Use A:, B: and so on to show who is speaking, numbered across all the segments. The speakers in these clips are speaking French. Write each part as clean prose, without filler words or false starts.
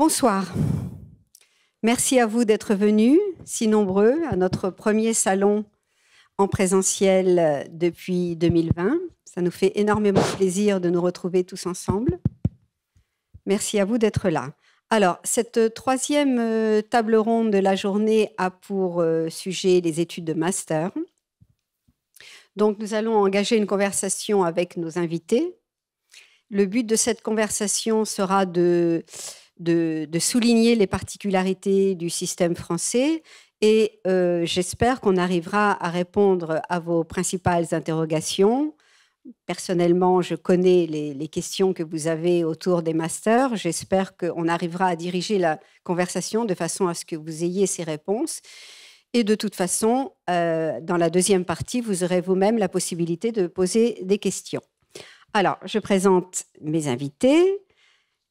A: Bonsoir. Merci à vous d'être venus, si nombreux, à notre premier salon en présentiel depuis 2020. Ça nous fait énormément plaisir de nous retrouver tous ensemble. Merci à vous d'être là. Alors, cette troisième table ronde de la journée a pour sujet les études de master. Donc, nous allons engager une conversation avec nos invités. Le but de cette conversation sera de souligner les particularités du système français et j'espère qu'on arrivera à répondre à vos principales interrogations. Personnellement, je connais les questions que vous avez autour des masters. J'espère qu'on arrivera à diriger la conversation de façon à ce que vous ayez ces réponses. Et de toute façon, dans la deuxième partie, vous aurez vous-même la possibilité de poser des questions. Alors, je présente mes invités.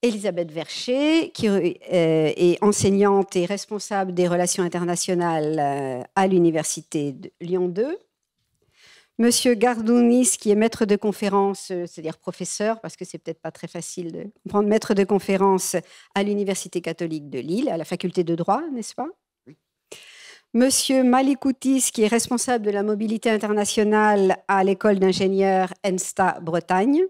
A: Elisabeth Vercher, qui est enseignante et responsable des relations internationales à l'Université de Lyon 2. Monsieur Gardounis, qui est maître de conférence, c'est-à-dire professeur, parce que c'est peut-être pas très facile de comprendre, maître de conférence à l'Université catholique de Lille, à la faculté de droit, n'est-ce pas? Oui. Monsieur Malikoutis, qui est responsable de la mobilité internationale à l'école d'ingénieurs ENSTA Bretagne.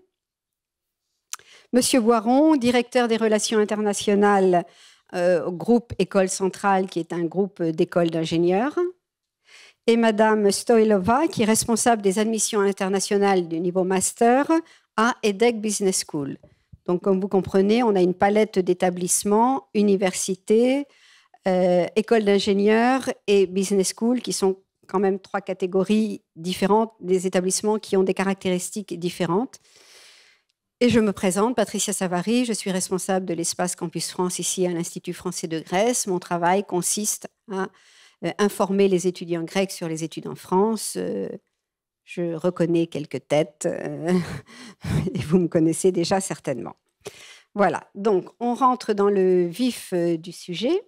A: Monsieur Boiron, directeur des relations internationales au groupe École Centrale, qui est un groupe d'écoles d'ingénieurs. Et Madame Stoilova, qui est responsable des admissions internationales du niveau master à EDHEC Business School. Donc, comme vous comprenez, on a une palette d'établissements, universités, écoles d'ingénieurs et business school, qui sont quand même trois catégories différentes, des établissements qui ont des caractéristiques différentes. Et je me présente, Patricia Savary, je suis responsable de l'espace Campus France ici à l'Institut français de Grèce. Mon travail consiste à informer les étudiants grecs sur les études en France. Je reconnais quelques têtes et vous me connaissez déjà certainement. Voilà, donc on rentre dans le vif du sujet.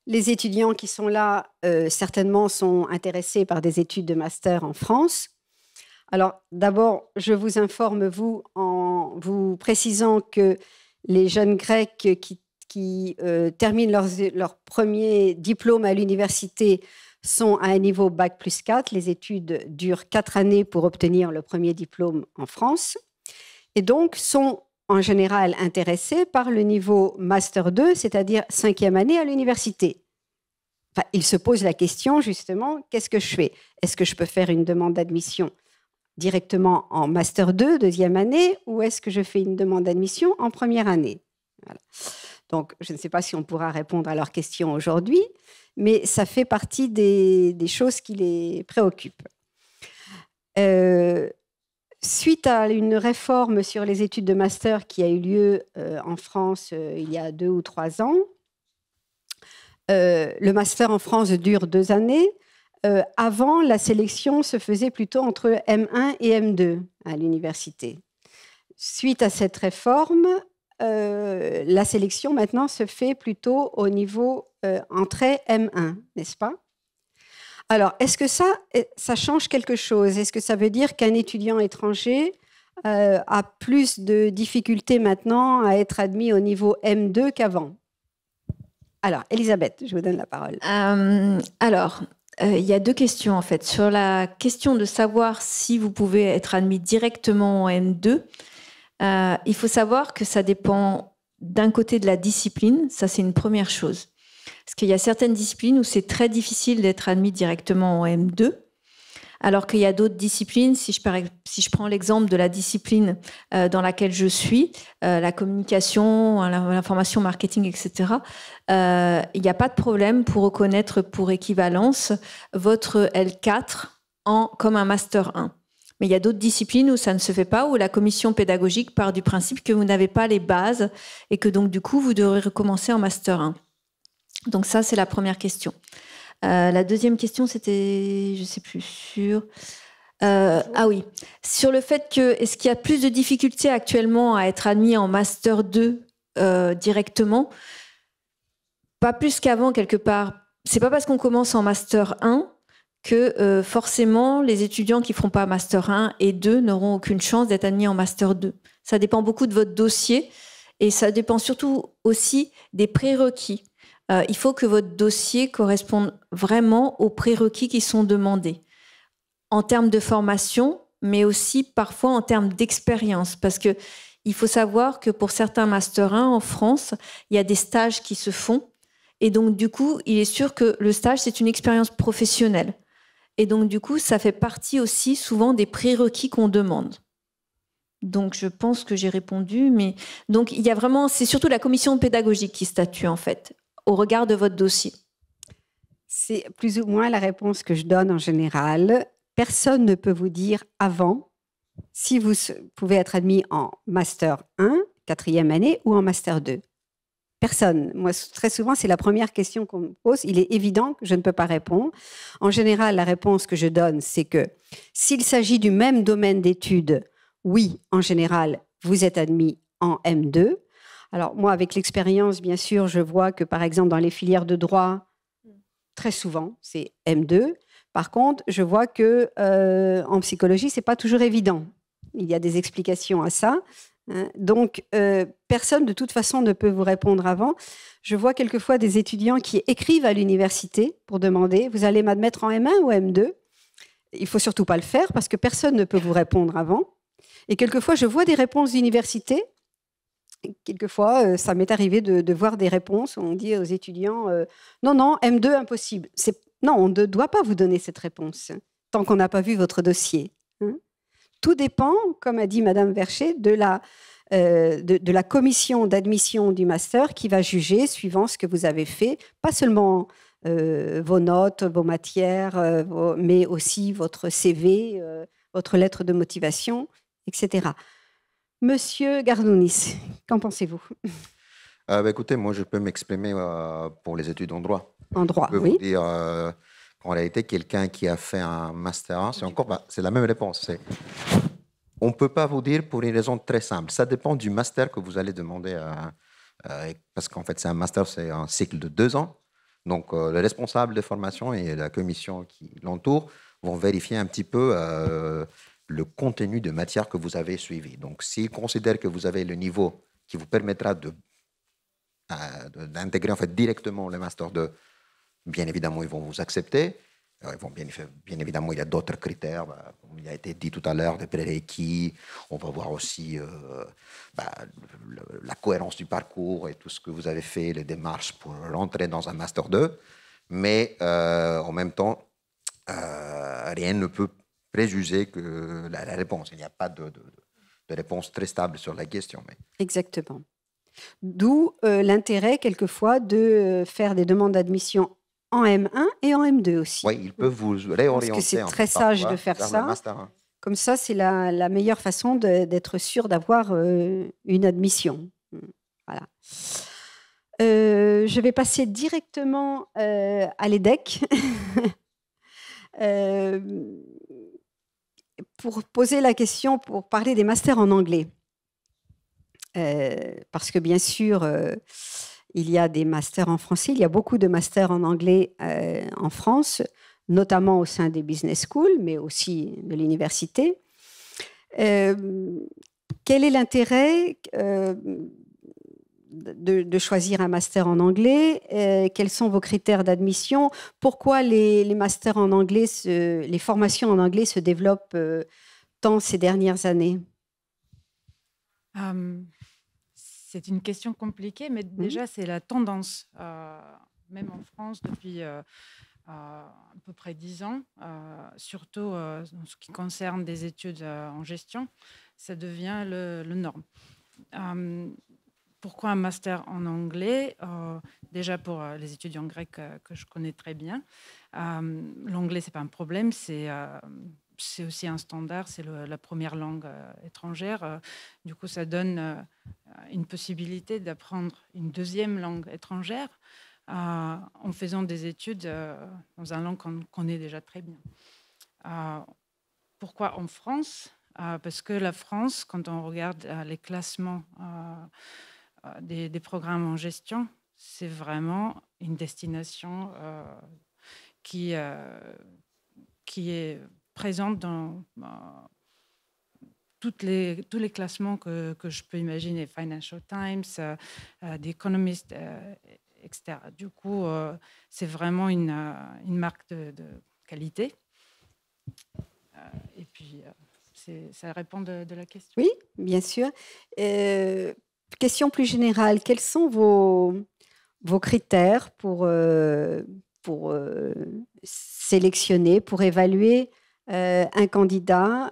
A: Les étudiants qui sont là, certainement, sont intéressés par des études de master en France. Alors, d'abord, je vous informe, vous, en vous précisant que les jeunes Grecs qui terminent leur premier diplôme à l'université sont à un niveau Bac plus 4. Les études durent 4 années pour obtenir le premier diplôme en France. Et donc, sont en général intéressés par le niveau Master 2, c'est-à-dire 5e année à l'université. Enfin, ils se posent la question, justement, qu'est-ce que je fais? Est-ce que je peux faire une demande d'admission directement en Master 2, 2e année, ou est-ce que je fais une demande d'admission en première année? Voilà. Donc, je ne sais pas si on pourra répondre à leurs questions aujourd'hui, mais ça fait partie des choses qui les préoccupent. Suite à une réforme sur les études de master qui a eu lieu en France il y a 2 ou 3 ans, le master en France dure 2 années. Avant, la sélection se faisait plutôt entre M1 et M2 à l'université. Suite à cette réforme, la sélection maintenant se fait plutôt au niveau entrée M1, n'est-ce pas? Alors, est-ce que ça change quelque chose? Est-ce que ça veut dire qu'un étudiant étranger a plus de difficultés maintenant à être admis au niveau M2 qu'avant? Alors, Elisabeth, je vous donne la parole.
B: Il y a 2 questions en fait. Sur la question de savoir si vous pouvez être admis directement en M2, il faut savoir que ça dépend d'un côté de la discipline, ça c'est une première chose. Parce qu'il y a certaines disciplines où c'est très difficile d'être admis directement en M2, alors qu'il y a d'autres disciplines, si je prends l'exemple de la discipline dans laquelle je suis, la communication, l'information, marketing, etc., il n'y a pas de problème pour reconnaître pour équivalence votre L4 comme un Master 1. Mais il y a d'autres disciplines où ça ne se fait pas, où la commission pédagogique part du principe que vous n'avez pas les bases et que donc du coup, vous devrez recommencer en Master 1. Donc ça, c'est la première question. La deuxième question, c'était, je ne sais plus sûr. Ah oui, sur le fait que est-ce qu'il y a plus de difficultés actuellement à être admis en Master 2 directement? Pas plus qu'avant quelque part. C'est pas parce qu'on commence en Master 1 que forcément les étudiants qui feront pas Master 1 et 2 n'auront aucune chance d'être admis en Master 2. Ça dépend beaucoup de votre dossier et ça dépend surtout aussi des prérequis. Il faut que votre dossier corresponde vraiment aux prérequis qui sont demandés en termes de formation, mais aussi parfois en termes d'expérience. Parce que il faut savoir que pour certains Master 1 en France, il y a des stages qui se font. Et donc, du coup, il est sûr que le stage, c'est une expérience professionnelle. Et donc, du coup, ça fait partie aussi souvent des prérequis qu'on demande. Donc, je pense que j'ai répondu. Mais donc, il y a vraiment, c'est surtout la commission pédagogique qui statue, en fait, au regard de votre dossier.
A: C'est plus ou moins la réponse que je donne en général. Personne ne peut vous dire avant si vous pouvez être admis en Master 1, 4e année, ou en Master 2. Personne. Moi, très souvent, c'est la première question qu'on me pose. Il est évident que je ne peux pas répondre. En général, la réponse que je donne, c'est que s'il s'agit du même domaine d'études, oui, en général, vous êtes admis en M2. Alors, moi, avec l'expérience, bien sûr, je vois que, par exemple, dans les filières de droit, très souvent, c'est M2. Par contre, je vois que en psychologie, c'est pas toujours évident. Il y a des explications à ça. Donc, personne de toute façon ne peut vous répondre avant. Je vois quelquefois des étudiants qui écrivent à l'université pour demander « Vous allez m'admettre en M1 ou M2 ?» Il ne faut surtout pas le faire parce que personne ne peut vous répondre avant. Et quelquefois, je vois des réponses d'université. Quelquefois, ça m'est arrivé de voir des réponses où on dit aux étudiants non, non, M2, impossible. Non, on ne doit pas vous donner cette réponse tant qu'on n'a pas vu votre dossier. Tout dépend, comme a dit Madame Vercher, de la commission d'admission du master qui va juger suivant ce que vous avez fait, pas seulement vos notes, vos matières, mais aussi votre CV, votre lettre de motivation, etc. Monsieur Gardounis, qu'en pensez-vous?
C: Écoutez, moi, je peux m'exprimer pour les études en droit.
A: En droit,
C: je peux
A: oui.
C: vous dire qu'en réalité, quelqu'un qui a fait un Master 1, c'est la même réponse. On ne peut pas vous dire pour une raison très simple. Ça dépend du master que vous allez demander, parce qu'en fait, c'est un master, c'est un cycle de 2 ans. Donc, le responsable de formation et la commission qui l'entoure vont vérifier un petit peu le contenu de matière que vous avez suivi. Donc, s'ils considèrent que vous avez le niveau qui vous permettra d'intégrer en fait directement le Master 2, bien évidemment, ils vont vous accepter. Ils vont bien évidemment, il y a d'autres critères, comme il a été dit tout à l'heure, des prérequis. On va voir aussi la cohérence du parcours et tout ce que vous avez fait, les démarches pour rentrer dans un Master 2. Mais en même temps, rien ne peut préjuger que la réponse. Il n'y a pas de réponse très stable sur la question. Mais...
A: Exactement. D'où l'intérêt, quelquefois, de faire des demandes d'admission en M1 et en M2 aussi.
C: Oui, ils peuvent vous réorienter.
A: Parce que c'est très sage de faire ça. Comme ça, c'est la meilleure façon d'être sûr d'avoir une admission. Voilà. Je vais passer directement à l'EDEC pour poser la question, pour parler des masters en anglais. Parce que bien sûr, il y a des masters en français, il y a beaucoup de masters en anglais en France, notamment au sein des business schools, mais aussi de l'université. Quel est l'intérêt de choisir un master en anglais? Quels sont vos critères d'admission? Pourquoi les masters en anglais, les formations en anglais se développent tant ces dernières années?
D: C'est une question compliquée, mais déjà, c'est la tendance, même en France, depuis à peu près 10 ans, surtout en ce qui concerne des études en gestion, ça devient le norme. Pourquoi un master en anglais? Déjà pour les étudiants grecs que je connais très bien. L'anglais, ce n'est pas un problème, c'est aussi un standard, c'est la première langue étrangère. Du coup, ça donne une possibilité d'apprendre une deuxième langue étrangère en faisant des études dans une langue qu'on connaît déjà très bien. Pourquoi en France? Parce que la France, quand on regarde les classements des programmes en gestion, c'est vraiment une destination qui est présente tous les classements que je peux imaginer, Financial Times, The Economist, etc. Du coup, c'est vraiment une marque de qualité. Et puis, ça répond de la question.
A: Oui, bien sûr. Question plus générale, quels sont vos critères pour sélectionner, pour évaluer un candidat?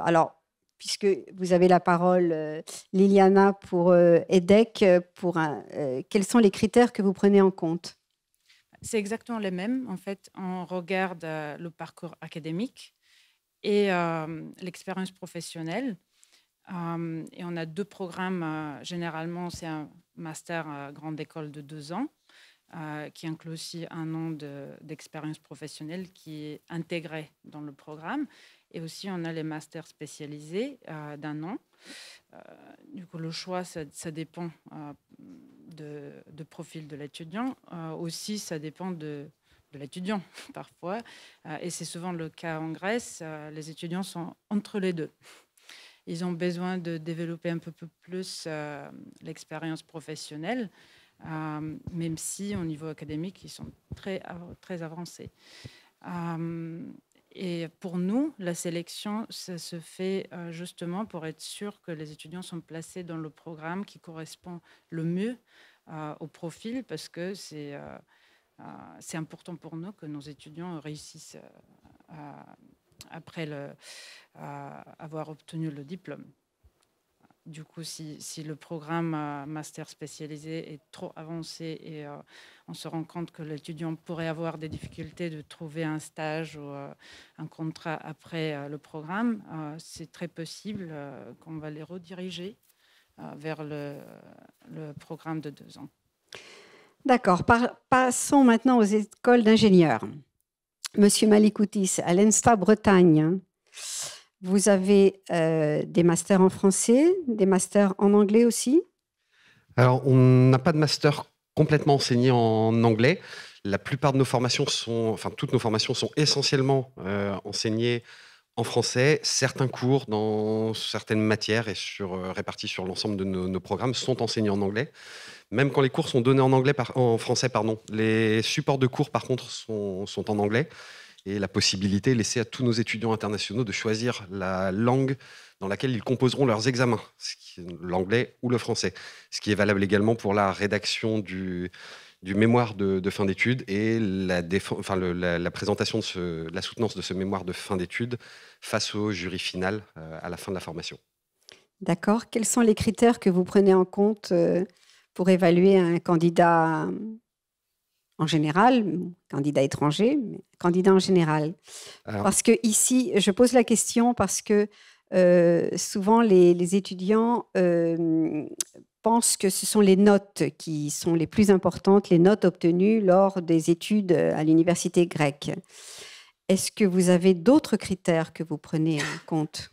A: Alors, puisque vous avez la parole, Liliana, pour EDHEC, quels sont les critères que vous prenez en compte?
D: C'est exactement les mêmes. En fait, on regarde le parcours académique et l'expérience professionnelle. Et on a 2 programmes. Généralement, c'est un master grande école de 2 ans qui inclut aussi 1 an d'expérience professionnelle qui est intégré dans le programme. Et aussi, on a les masters spécialisés d'1 an. Du coup, le choix, ça dépend de profil de l'étudiant. Aussi, ça dépend de l'étudiant, parfois. Et c'est souvent le cas en Grèce. Les étudiants sont entre les deux. Ils ont besoin de développer un peu plus l'expérience professionnelle, même si au niveau académique, ils sont très, très avancés. Et pour nous, la sélection, ça se fait justement pour être sûr que les étudiants sont placés dans le programme qui correspond le mieux au profil, parce que c'est important pour nous que nos étudiants réussissent après avoir obtenu le diplôme. Du coup, si le programme master spécialisé est trop avancé et on se rend compte que l'étudiant pourrait avoir des difficultés de trouver un stage ou un contrat après le programme, c'est très possible qu'on va les rediriger vers le programme de 2 ans.
A: D'accord. Passons maintenant aux écoles d'ingénieurs. Monsieur Malikoutis, à l'ENSTA Bretagne, vous avez des masters en français, des masters en anglais aussi?
E: Alors, on n'a pas de master complètement enseigné en anglais. La plupart de nos formations toutes nos formations sont essentiellement enseignées en français. Certains cours dans certaines matières et répartis sur l'ensemble de nos programmes sont enseignés en anglais. Même quand les cours sont donnés en français, les supports de cours, par contre, sont en anglais. Et la possibilité est laissée à tous nos étudiants internationaux de choisir la langue dans laquelle ils composeront leurs examens, l'anglais ou le français. Ce qui est valable également pour la rédaction du mémoire de fin d'études et la présentation de la soutenance de ce mémoire de fin d'études face au jury final à la fin de la formation.
A: D'accord. Quels sont les critères que vous prenez en compte pour évaluer un candidat en général, candidat étranger, mais candidat en général? Parce que ici, je pose la question parce que souvent les étudiants pensent que ce sont les notes qui sont les plus importantes, les notes obtenues lors des études à l'université grecque. Est-ce que vous avez d'autres critères que vous prenez en compte?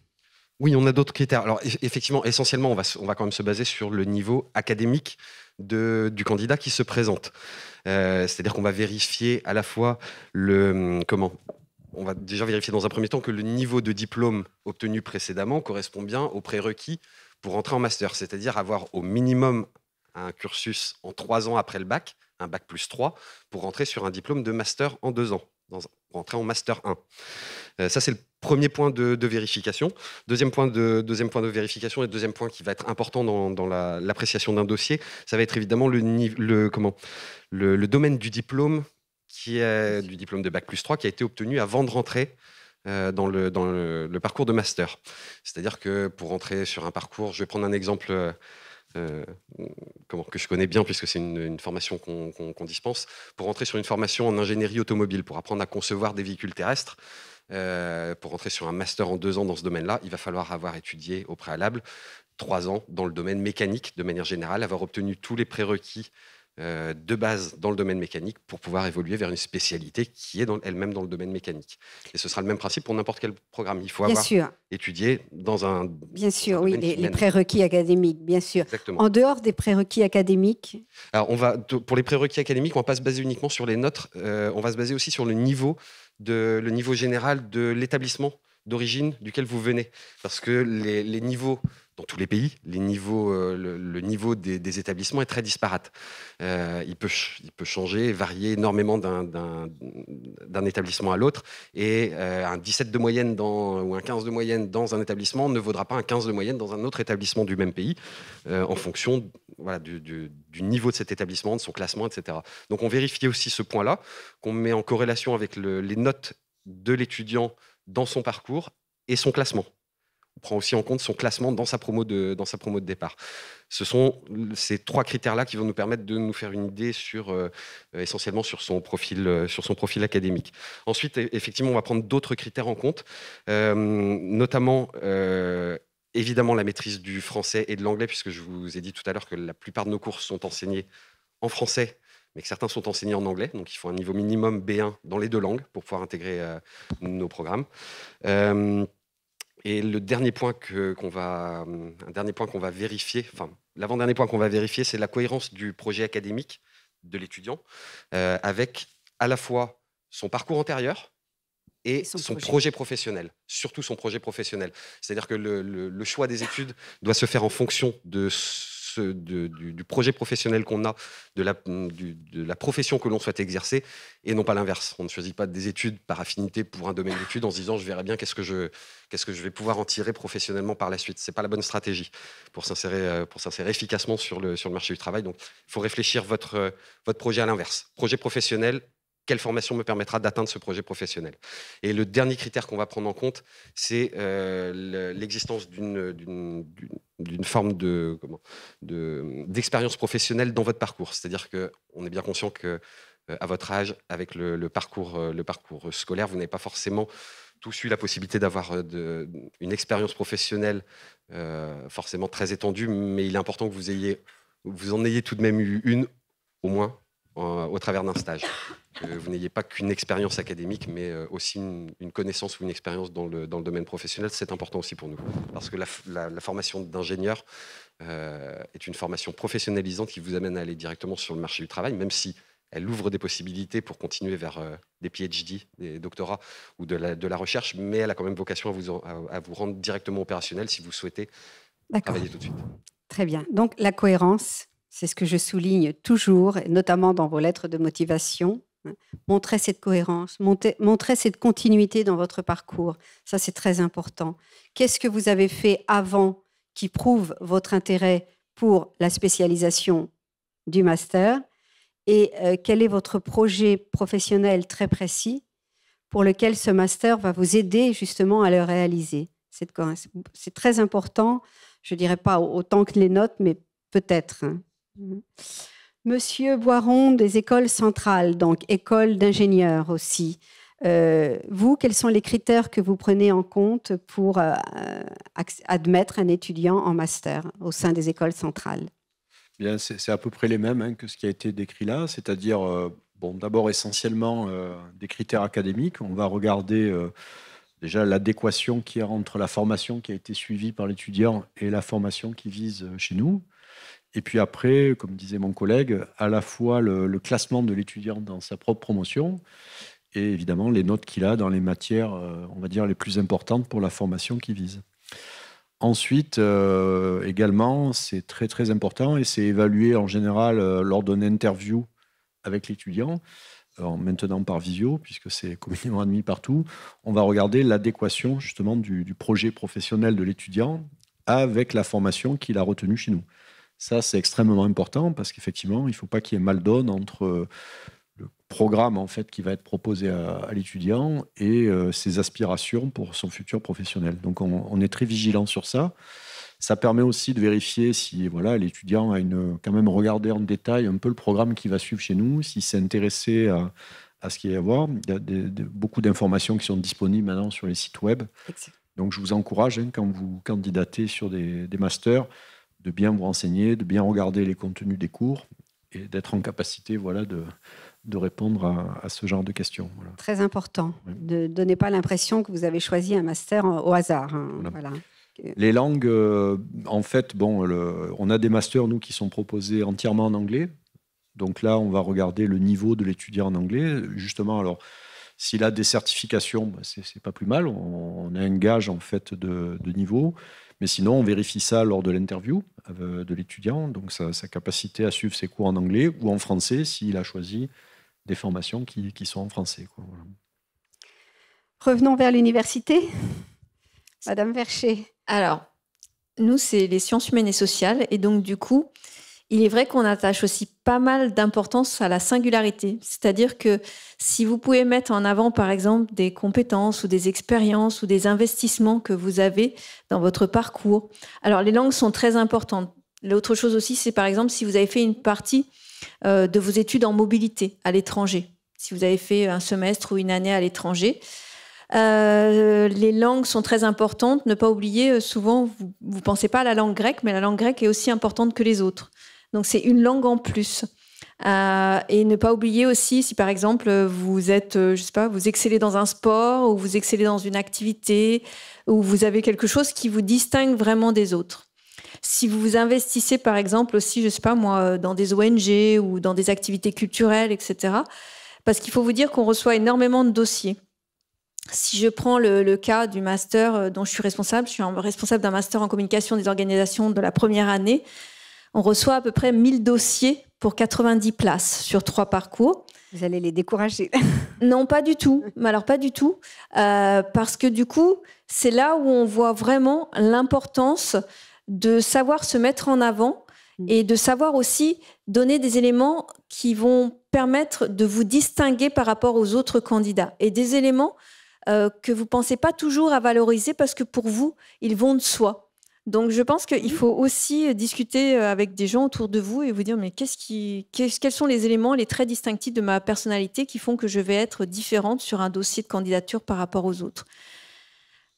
E: Oui, on a d'autres critères. Alors, effectivement, essentiellement, on va quand même se baser sur le niveau académique du candidat qui se présente. C'est-à-dire qu'on va vérifier à la fois on va déjà vérifier dans un premier temps que le niveau de diplôme obtenu précédemment correspond bien aux prérequis pour entrer en master, c'est-à-dire avoir au minimum un cursus en 3 ans après le bac, un bac plus 3, pour rentrer sur un diplôme de master en 2 ans, pour entrer en master 1. Ça, c'est le premier point de vérification. Deuxième point de vérification et deuxième point qui va être important dans l'appréciation d'un dossier, ça va être évidemment le domaine du diplôme qui est du diplôme de bac plus 3 qui a été obtenu avant de rentrer dans le parcours de master. C'est-à-dire que pour rentrer sur un parcours, je vais prendre un exemple que je connais bien puisque c'est une formation qu'on dispense, pour rentrer sur une formation en ingénierie automobile, pour apprendre à concevoir des véhicules terrestres, pour rentrer sur un master en 2 ans dans ce domaine-là, il va falloir avoir étudié au préalable 3 ans dans le domaine mécanique de manière générale, avoir obtenu tous les prérequis de base dans le domaine mécanique pour pouvoir évoluer vers une spécialité qui est elle-même dans le domaine mécanique. Et ce sera le même principe pour n'importe quel programme. Il faut avoir étudié dans un...
A: Bien sûr, oui, les prérequis académiques, bien sûr.
E: Exactement.
A: En dehors des prérequis académiques?
E: Alors, pour les prérequis académiques, on ne va pas se baser uniquement sur les notes, on va se baser aussi sur le niveau général de l'établissement d'origine duquel vous venez. Parce que les niveaux, dans tous les pays, le niveau des établissements est très disparate. Il peut changer, varier énormément d'un établissement à l'autre. Et un 17 de moyenne ou un 15 de moyenne dans un établissement ne vaudra pas un 15 de moyenne dans un autre établissement du même pays, en fonction du niveau de cet établissement, de son classement, etc. Donc on vérifie aussi ce point-là, qu'on met en corrélation avec les notes de l'étudiant dans son parcours et son classement. On prend aussi en compte son classement dans sa promo de départ. Ce sont ces 3 critères-là qui vont nous permettre de nous faire une idée essentiellement sur son profil académique. Ensuite, effectivement, on va prendre d'autres critères en compte, notamment évidemment la maîtrise du français et de l'anglais, puisque je vous ai dit tout à l'heure que la plupart de nos cours sont enseignés en français, mais que certains sont enseignés en anglais. Donc, il faut un niveau minimum B1 dans les 2 langues pour pouvoir intégrer nos programmes. Et le dernier point qu'on va vérifier, enfin, l'avant-dernier point qu'on va vérifier, c'est la cohérence du projet académique de l'étudiant avec à la fois son parcours antérieur et son projet professionnel, surtout son projet professionnel. C'est-à-dire que le choix des études doit se faire en fonction du projet professionnel qu'on a, de la profession que l'on souhaite exercer, et non pas l'inverse. On ne choisit pas des études par affinité pour un domaine d'études en se disant je verrai bien qu'est-ce que je vais pouvoir en tirer professionnellement par la suite. C'est pas la bonne stratégie pour s'insérer efficacement sur le marché du travail. Donc il faut réfléchir votre projet à l'inverse. Projet professionnel, quelle formation me permettra d'atteindre ce projet professionnel? Et le dernier critère qu'on va prendre en compte, c'est l'existence d'une forme d'expérience professionnelle dans votre parcours. C'est-à-dire qu'on est bien conscient que à votre âge, avec le parcours scolaire, vous n'avez pas forcément tous eu la possibilité d'avoir une expérience professionnelle forcément très étendue, mais il est important que vous en ayez tout de même eu une, au moins, au travers d'un stage. Vous n'ayez pas qu'une expérience académique, mais aussi une connaissance ou une expérience dans le domaine professionnel. C'est important aussi pour nous, parce que la formation d'ingénieur est une formation professionnalisante qui vous amène à aller directement sur le marché du travail, même si elle ouvre des possibilités pour continuer vers des PhD, des doctorats ou de la recherche, mais elle a quand même vocation à vous rendre directement opérationnel si vous souhaitez travailler tout de suite.
A: Très bien. Donc la cohérence, c'est ce que je souligne toujours, notamment dans vos lettres de motivation. Montrez cette cohérence, montrez cette continuité dans votre parcours. Ça, c'est très important. Qu'est-ce que vous avez fait avant qui prouve votre intérêt pour la spécialisation du master? Et quel est votre projet professionnel très précis pour lequel ce master va vous aider justement à le réaliser? C'est très important, je ne dirais pas autant que les notes, mais peut-être. Monsieur Boiron des écoles centrales, donc école d'ingénieurs aussi. Vous, quels sont les critères que vous prenez en compte pour admettre un étudiant en master au sein des écoles centrales?
F: Bien, c'est à peu près les mêmes que ce qui a été décrit là, c'est-à-dire d'abord essentiellement des critères académiques. On va regarder déjà l'adéquation qu'il y a entre la formation qui a été suivie par l'étudiant et la formation qui vise chez nous. Et puis après, comme disait mon collègue, à la fois le classement de l'étudiant dans sa propre promotion et évidemment les notes qu'il a dans les matières, on va dire, les plus importantes pour la formation qu'il vise. Ensuite, également, c'est très très important et c'est évalué en général lors d'une interview avec l'étudiant, maintenant par visio, puisque c'est communément admis partout. On va regarder l'adéquation justement du projet professionnel de l'étudiant avec la formation qu'il a retenue chez nous. Ça, c'est extrêmement important parce qu'effectivement, il ne faut pas qu'il y ait mal donne entre le programme en fait, qui va être proposé à l'étudiant et ses aspirations pour son futur professionnel. Donc, on est très vigilant sur ça. Ça permet aussi de vérifier si l'étudiant a quand même regardé en détail un peu le programme qu'il va suivre chez nous, s'il s'est intéressé à ce qu'il y a à voir. Il y a beaucoup d'informations qui sont disponibles maintenant sur les sites web. Donc, je vous encourage, quand vous candidatez sur des masters, de bien vous renseigner, de bien regarder les contenus des cours et d'être en capacité de répondre à ce genre de questions. Voilà.
A: Très important.
F: Oui.
A: Ne donnez pas l'impression que vous avez choisi un master au hasard.
F: Voilà. Les langues, en fait, on a des masters, nous, qui sont proposés entièrement en anglais. Donc là, on va regarder le niveau de l'étudiant en anglais. Justement, alors, S'il a des certifications, c'est pas plus mal. On a un gage en fait de niveau. Mais sinon, on vérifie ça lors de l'interview de l'étudiant, donc sa capacité à suivre ses cours en anglais ou en français s'il a choisi des formations qui sont en français, quoi. Voilà.
A: Revenons vers l'université. Madame Vercher.
B: Alors, nous, c'est les sciences humaines et sociales. Et donc, du coup, il est vrai qu'on attache aussi pas mal d'importance à la singularité. C'est-à-dire que si vous pouvez mettre en avant, par exemple, des compétences ou des expériences ou des investissements que vous avez dans votre parcours. Alors, les langues sont très importantes. L'autre chose aussi, c'est par exemple si vous avez fait une partie de vos études en mobilité à l'étranger. Si vous avez fait un semestre ou une année à l'étranger. Les langues sont très importantes. Ne pas oublier, souvent, vous ne pensez pas à la langue grecque, mais la langue grecque est aussi importante que les autres. Donc, c'est une langue en plus. Et ne pas oublier aussi, si par exemple, vous êtes, je sais pas, vous excellez dans un sport ou vous excellez dans une activité ou vous avez quelque chose qui vous distingue vraiment des autres. Si vous vous investissez, par exemple, aussi, je sais pas moi, dans des ONG ou dans des activités culturelles, etc. Parce qu'il faut vous dire qu'on reçoit énormément de dossiers. Si je prends le cas du master dont je suis responsable d'un master en communication des organisations de la première année. On reçoit à peu près 1000 dossiers pour 90 places sur 3 parcours.
A: Vous allez les décourager.
B: Non, pas du tout. Mais alors, pas du tout. Parce que du coup, c'est là où on voit vraiment l'importance de savoir se mettre en avant et de savoir aussi donner des éléments qui vont permettre de vous distinguer par rapport aux autres candidats. Et des éléments que vous ne pensez pas toujours à valoriser parce que pour vous, ils vont de soi. Donc, je pense qu'il faut aussi discuter avec des gens autour de vous et vous dire mais quels sont les éléments, les traits distinctifs de ma personnalité qui font que je vais être différente sur un dossier de candidature par rapport aux autres.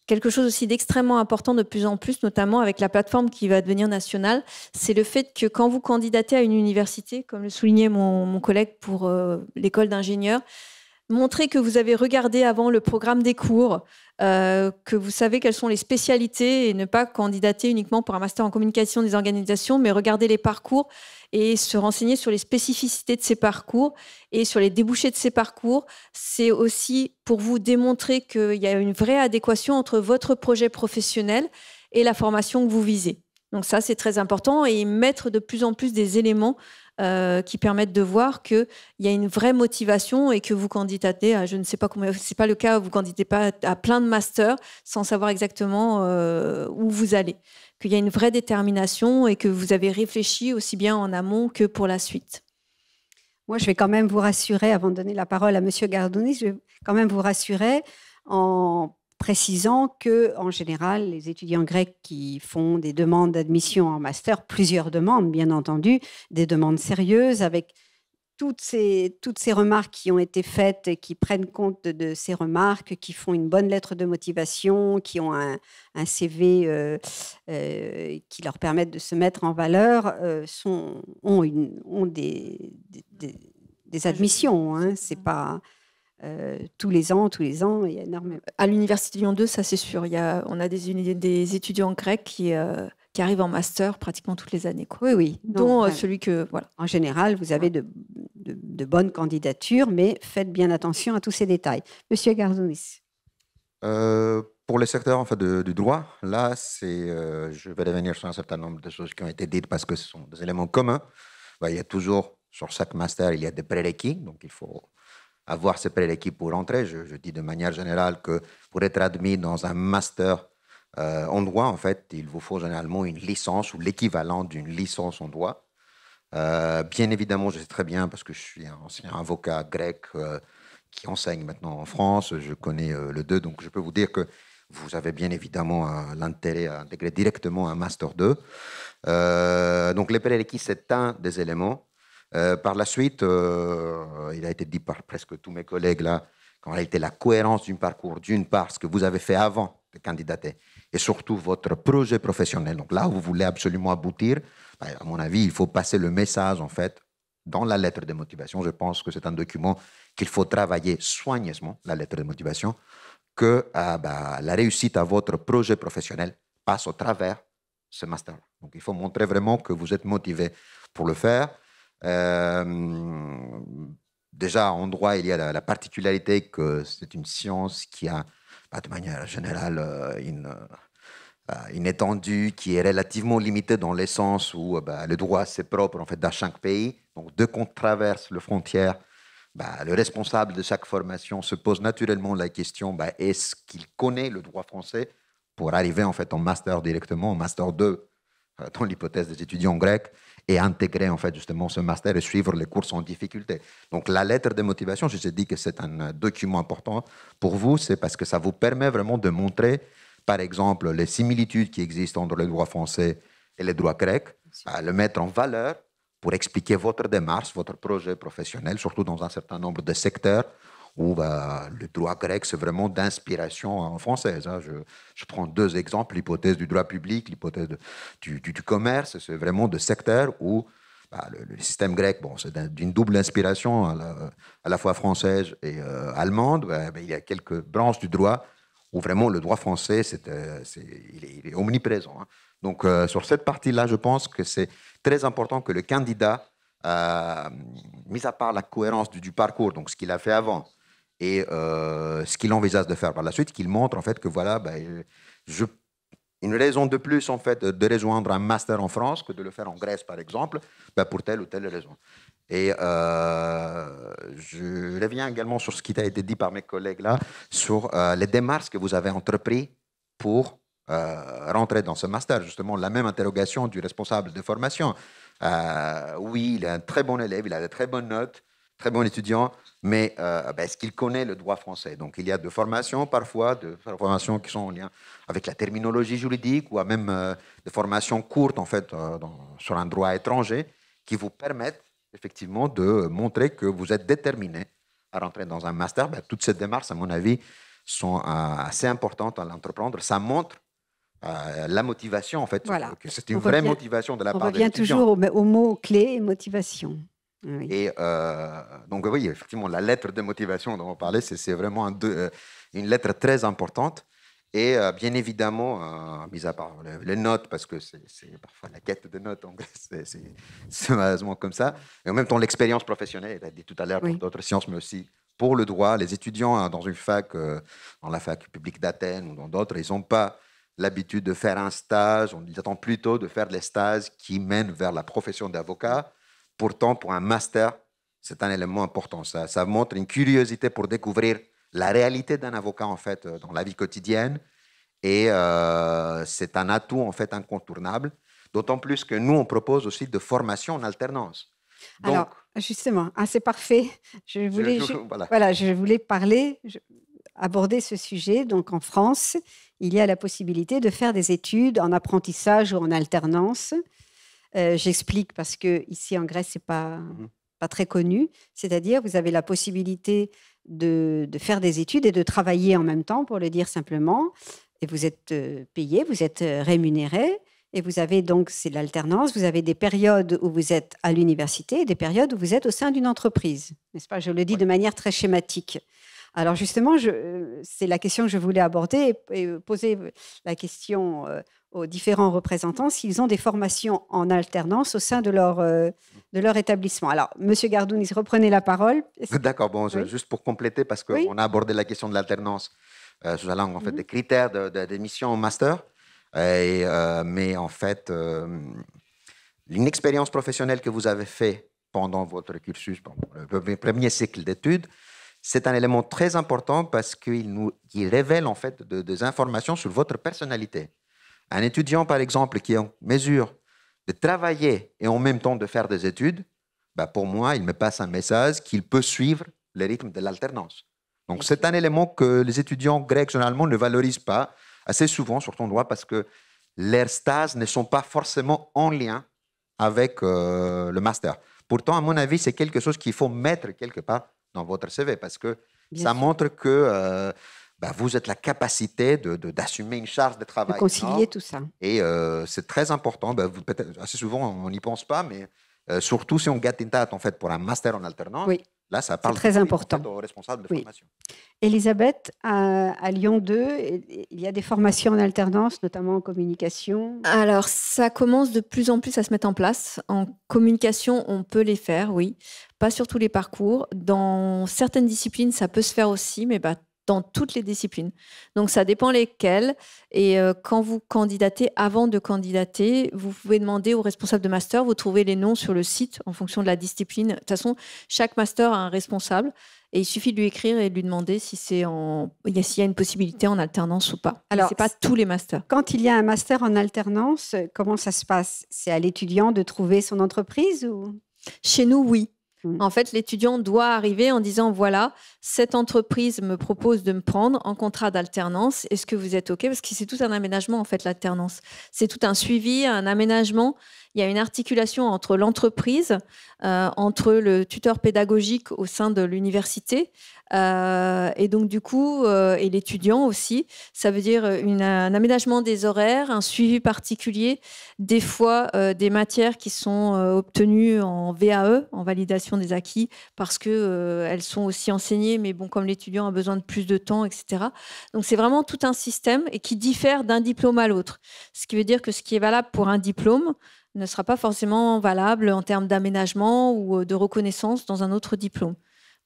B: Quelque chose aussi d'extrêmement important de plus en plus, notamment avec la plateforme qui va devenir nationale, c'est le fait que quand vous candidatez à une université, comme le soulignait mon collègue pour l'école d'ingénieurs, montrez que vous avez regardé avant le programme des cours, que vous savez quelles sont les spécialités et ne pas candidater uniquement pour un master en communication des organisations, mais regarder les parcours et se renseigner sur les spécificités de ces parcours et sur les débouchés de ces parcours. C'est aussi pour vous démontrer qu'il y a une vraie adéquation entre votre projet professionnel et la formation que vous visez. Donc ça, c'est très important et mettre de plus en plus des éléments qui permettent de voir qu'il y a une vraie motivation et que vous candidatez à, je ne sais pas combien, c'est pas le cas, vous candidatez pas à plein de masters sans savoir exactement où vous allez. Qu'il y a une vraie détermination et que vous avez réfléchi aussi bien en amont que pour la suite.
A: Moi, je vais quand même vous rassurer, avant de donner la parole à M. Gardounis, je vais quand même vous rassurer en précisant qu'en général, les étudiants grecs qui font des demandes d'admission en master, plusieurs demandes, bien entendu, des demandes sérieuses, avec toutes ces remarques qui ont été faites et qui prennent compte de ces remarques, qui font une bonne lettre de motivation, qui ont un CV qui leur permettent de se mettre en valeur, ont des admissions. Hein. C'est pas... tous les ans, il y a énormément.
B: À l'Université Lyon 2, ça c'est sûr. On a des étudiants grecs qui arrivent en master pratiquement toutes les années. Quoi.
A: Oui.
B: Dont celui que... Voilà.
A: En général, vous avez de bonnes candidatures, mais faites bien attention à tous ces détails. Monsieur Gardounis.
C: Pour le secteur en fait, du droit, là, je vais revenir sur un certain nombre de choses qui ont été dites parce que ce sont des éléments communs. Il y a toujours, sur chaque master, il y a des prérequis, donc il faut avoir ces prérequis pour entrer. Je dis de manière générale que pour être admis dans un master en droit, en fait, il vous faut généralement une licence ou l'équivalent d'une licence en droit. Bien évidemment, je sais très bien, parce que je suis un ancien avocat grec qui enseigne maintenant en France, je connais le 2, donc je peux vous dire que vous avez bien évidemment l'intérêt à intégrer directement un Master 2. Donc les prérequis, c'est un des éléments. Par la suite, il a été dit par presque tous mes collègues là, qu'en réalité la cohérence d'un parcours, d'une part, ce que vous avez fait avant de candidater, et surtout votre projet professionnel. Donc là où vous voulez absolument aboutir, à mon avis, il faut passer le message en fait dans la lettre de motivation. Je pense que c'est un document qu'il faut travailler soigneusement, la lettre de motivation, que la réussite à votre projet professionnel passe au travers ce master. Donc il faut montrer vraiment que vous êtes motivé pour le faire. déjà, en droit, il y a la particularité que c'est une science qui a, de manière générale, une étendue qui est relativement limitée dans le sens où le droit, c'est propre en fait, dans chaque pays. Donc, dès qu'on traverse les frontières, le responsable de chaque formation se pose naturellement la question, est-ce qu'il connaît le droit français pour arriver en fait en master directement, en master 2, dans l'hypothèse des étudiants grecs, et intégrer en fait justement ce master et suivre les cours sans difficulté. Donc la lettre de motivation, je vous ai dit que c'est un document important pour vous, c'est parce que ça vous permet vraiment de montrer, par exemple, les similitudes qui existent entre le droit français et le droit grec, le mettre en valeur pour expliquer votre démarche, votre projet professionnel, surtout dans un certain nombre de secteurs où le droit grec, c'est vraiment d'inspiration française. Je prends 2 exemples, l'hypothèse du droit public, l'hypothèse du commerce. C'est vraiment de secteurs où le système grec, c'est d'une double inspiration, à la fois française et allemande. Il y a quelques branches du droit où vraiment le droit français, il est omniprésent. Donc, sur cette partie-là, je pense que c'est très important que le candidat, mis à part la cohérence du parcours, donc ce qu'il a fait avant, et ce qu'il envisage de faire par la suite, qu'il montre en fait que voilà, une raison de plus en fait de rejoindre un master en France que de le faire en Grèce par exemple, pour telle ou telle raison. Et je reviens également sur ce qui a été dit par mes collègues là, sur les démarches que vous avez entreprises pour rentrer dans ce master. Justement, la même interrogation du responsable de formation. Oui, il est un très bon élève, il a de très bonnes notes, très bon étudiant, mais est-ce qu'il connaît le droit français? Donc, il y a de formations parfois, de formations qui sont en lien avec la terminologie juridique ou même de formations courtes en fait, sur un droit étranger qui vous permettent effectivement de montrer que vous êtes déterminé à rentrer dans un master. Toutes ces démarches, à mon avis, sont assez importantes à l'entreprendre. Ça montre la motivation, en fait,
A: voilà.
C: Que c'est une vraie motivation de la part de
A: l'étudiant. On revient toujours au mot clé, motivation. Oui.
C: Et donc oui, effectivement, la lettre de motivation dont on parlait, c'est vraiment une lettre très importante. Et bien évidemment, mis à part les notes, parce que c'est parfois la quête de notes, c'est malheureusement comme ça. Et en même temps, l'expérience professionnelle, il a dit tout à l'heure pour d'autres sciences, mais aussi pour le droit. Les étudiants dans une fac, dans la fac publique d'Athènes ou dans d'autres, ils n'ont pas l'habitude de faire un stage. On attend plutôt de faire les stages qui mènent vers la profession d'avocat. Pourtant, pour un master, c'est un élément important. Ça montre une curiosité pour découvrir la réalité d'un avocat en fait dans la vie quotidienne, et c'est un atout en fait incontournable. D'autant plus que nous on propose aussi de formation en alternance.
A: Donc, alors justement, c'est parfait. Je voulais aborder ce sujet. Donc en France, il y a la possibilité de faire des études en apprentissage ou en alternance. J'explique parce que ici en Grèce c'est pas très connu. C'est-à-dire vous avez la possibilité de faire des études et de travailler en même temps, pour le dire simplement. Et vous êtes payé, vous êtes rémunéré. Et vous avez donc, c'est l'alternance, vous avez des périodes où vous êtes à l'université et des périodes où vous êtes au sein d'une entreprise. N'est-ce pas? Je le dis de manière très schématique. Alors justement, c'est la question que je voulais aborder et poser la question aux différents représentants s'ils ont des formations en alternance au sein de leur établissement. Alors, Monsieur Gardounis, reprenez la parole.
C: D'accord, bon, oui. Juste pour compléter, parce qu'on a abordé la question de l'alternance sous la langue en fait, des critères d'admission au master. Mais en fait, une expérience professionnelle que vous avez fait pendant votre cursus, pendant le premier cycle d'études, c'est un élément très important parce qu'il révèle en fait des informations sur votre personnalité. Un étudiant, par exemple, qui est en mesure de travailler et en même temps de faire des études, pour moi, il me passe un message qu'il peut suivre le rythme de l'alternance. Donc, c'est un élément que les étudiants grecs, généralement, ne valorisent pas assez souvent, surtout en droit, parce que leurs stages ne sont pas forcément en lien avec le master. Pourtant, à mon avis, c'est quelque chose qu'il faut mettre quelque part dans votre CV, parce que ça montre que vous êtes la capacité d'assumer une charge de travail.
A: De concilier tout ça.
C: Et c'est très important. Peut-être, assez souvent, on n'y pense pas, mais surtout si on get in touch, en fait, pour un master en alternance. Oui. Là, ça parle
A: très important.
C: Aux responsables de formation.
A: Elisabeth, à Lyon 2, il y a des formations en alternance, notamment en communication.
B: Alors, ça commence de plus en plus à se mettre en place. En communication, on peut les faire, oui. pas sur tous les parcours. Dans certaines disciplines, ça peut se faire aussi, mais dans toutes les disciplines. Donc, ça dépend lesquelles. Et quand vous candidatez, avant de candidater, vous pouvez demander aux responsables de master, vous trouvez les noms sur le site en fonction de la discipline. De toute façon, chaque master a un responsable et il suffit de lui écrire et de lui demander s'il y a une possibilité en alternance ou pas. Alors, ce n'est pas tous les masters.
A: Quand il y a un master en alternance, comment ça se passe? C'est à l'étudiant de trouver son entreprise ou...
B: Chez nous, oui. En fait, l'étudiant doit arriver en disant, voilà, cette entreprise me propose de me prendre en contrat d'alternance. Est-ce que vous êtes OK? Parce que c'est tout un aménagement, en fait, l'alternance. C'est tout un suivi, un aménagement. Il y a une articulation entre l'entreprise, entre le tuteur pédagogique au sein de l'université et donc du coup, et l'étudiant aussi. Ça veut dire un aménagement des horaires, un suivi particulier, des fois des matières qui sont obtenues en VAE, en validation des acquis, parce qu'elles sont aussi enseignées, mais bon, comme l'étudiant a besoin de plus de temps, etc. Donc c'est vraiment tout un système et qui diffère d'un diplôme à l'autre. Ce qui veut dire que ce qui est valable pour un diplôme ne sera pas forcément valable en termes d'aménagement ou de reconnaissance dans un autre diplôme.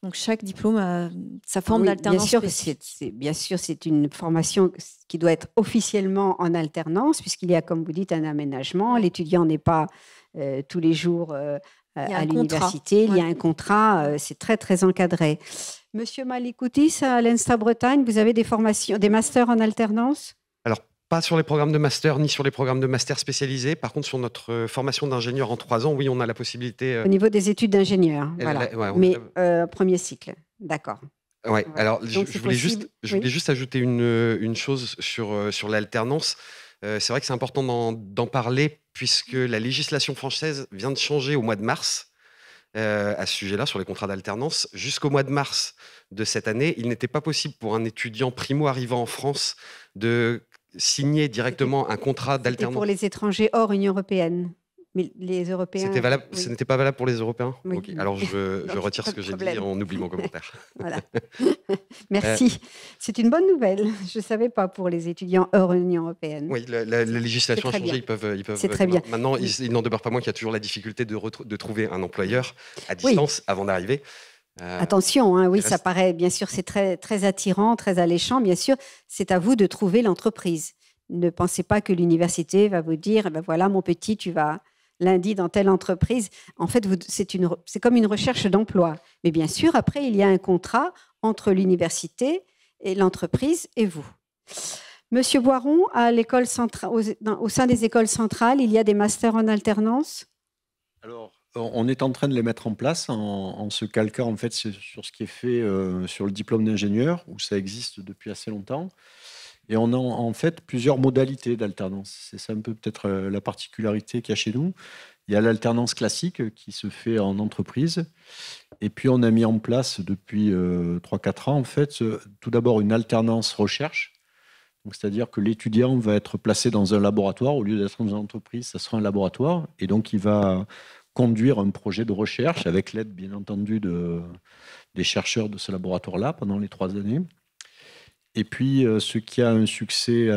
B: Donc, chaque diplôme a sa forme d'alternance spécifique.
A: Bien sûr, c'est une formation qui doit être officiellement en alternance, puisqu'il y a, comme vous dites, un aménagement. L'étudiant n'est pas tous les jours à l'université. Il y a un contrat, c'est très, très encadré. Monsieur Malikoutis, à l'ENSTA Bretagne, vous avez des formations, des masters en alternance?
E: Alors, pas sur les programmes de master, ni sur les programmes de master spécialisés. Par contre, sur notre formation d'ingénieur en 3 ans, oui, on a la possibilité...
A: Au niveau des études d'ingénieur, voilà. Mais premier cycle, d'accord.
E: Oui, alors je voulais juste ajouter une chose sur l'alternance. C'est vrai que c'est important d'en parler, puisque la législation française vient de changer au mois de mars à ce sujet-là, sur les contrats d'alternance. Jusqu'au mois de mars de cette année, il n'était pas possible pour un étudiant primo-arrivant en France de signer directement un contrat d'alternance.
A: C'était pour les étrangers hors Union européenne. Mais les Européens...
E: C'était valable, ce n'était pas valable pour les Européens?
A: Oui.
E: Okay. Alors, je retire ce que j'ai dit, on oublie mon commentaire.
A: Voilà. Merci. C'est une bonne nouvelle. Je ne savais pas pour les étudiants hors Union européenne.
E: Oui, la législation a changé. Ils peuvent
A: c'est très bien.
E: Maintenant, il n'en demeure pas moins qu'il y a toujours la difficulté de trouver un employeur à distance avant d'arriver.
A: Attention, hein, oui, ça paraît, bien sûr, c'est très, très attirant, très alléchant. Bien sûr, c'est à vous de trouver l'entreprise. Ne pensez pas que l'université va vous dire, ben voilà, mon petit, tu vas lundi dans telle entreprise. En fait, c'est comme une recherche d'emploi. Mais bien sûr, après, il y a un contrat entre l'université et l'entreprise et vous. Monsieur Boiron, à l'école centrale, au sein des écoles centrales, il y a des masters en alternance?
F: Alors, on est en train de les mettre en place en se calquant en fait sur ce qui est fait sur le diplôme d'ingénieur, où ça existe depuis assez longtemps. Et on a en fait plusieurs modalités d'alternance. C'est ça un peu peut-être la particularité qu'il y a chez nous. Il y a l'alternance classique qui se fait en entreprise. Et puis on a mis en place depuis 3-4 ans en fait tout d'abord une alternance recherche. Donc, c'est-à-dire que l'étudiant va être placé dans un laboratoire. Au lieu d'être dans une entreprise, ça sera un laboratoire. Et donc il va conduire un projet de recherche avec l'aide bien entendu des chercheurs de ce laboratoire-là pendant les 3 années. Et puis, ce qui a un succès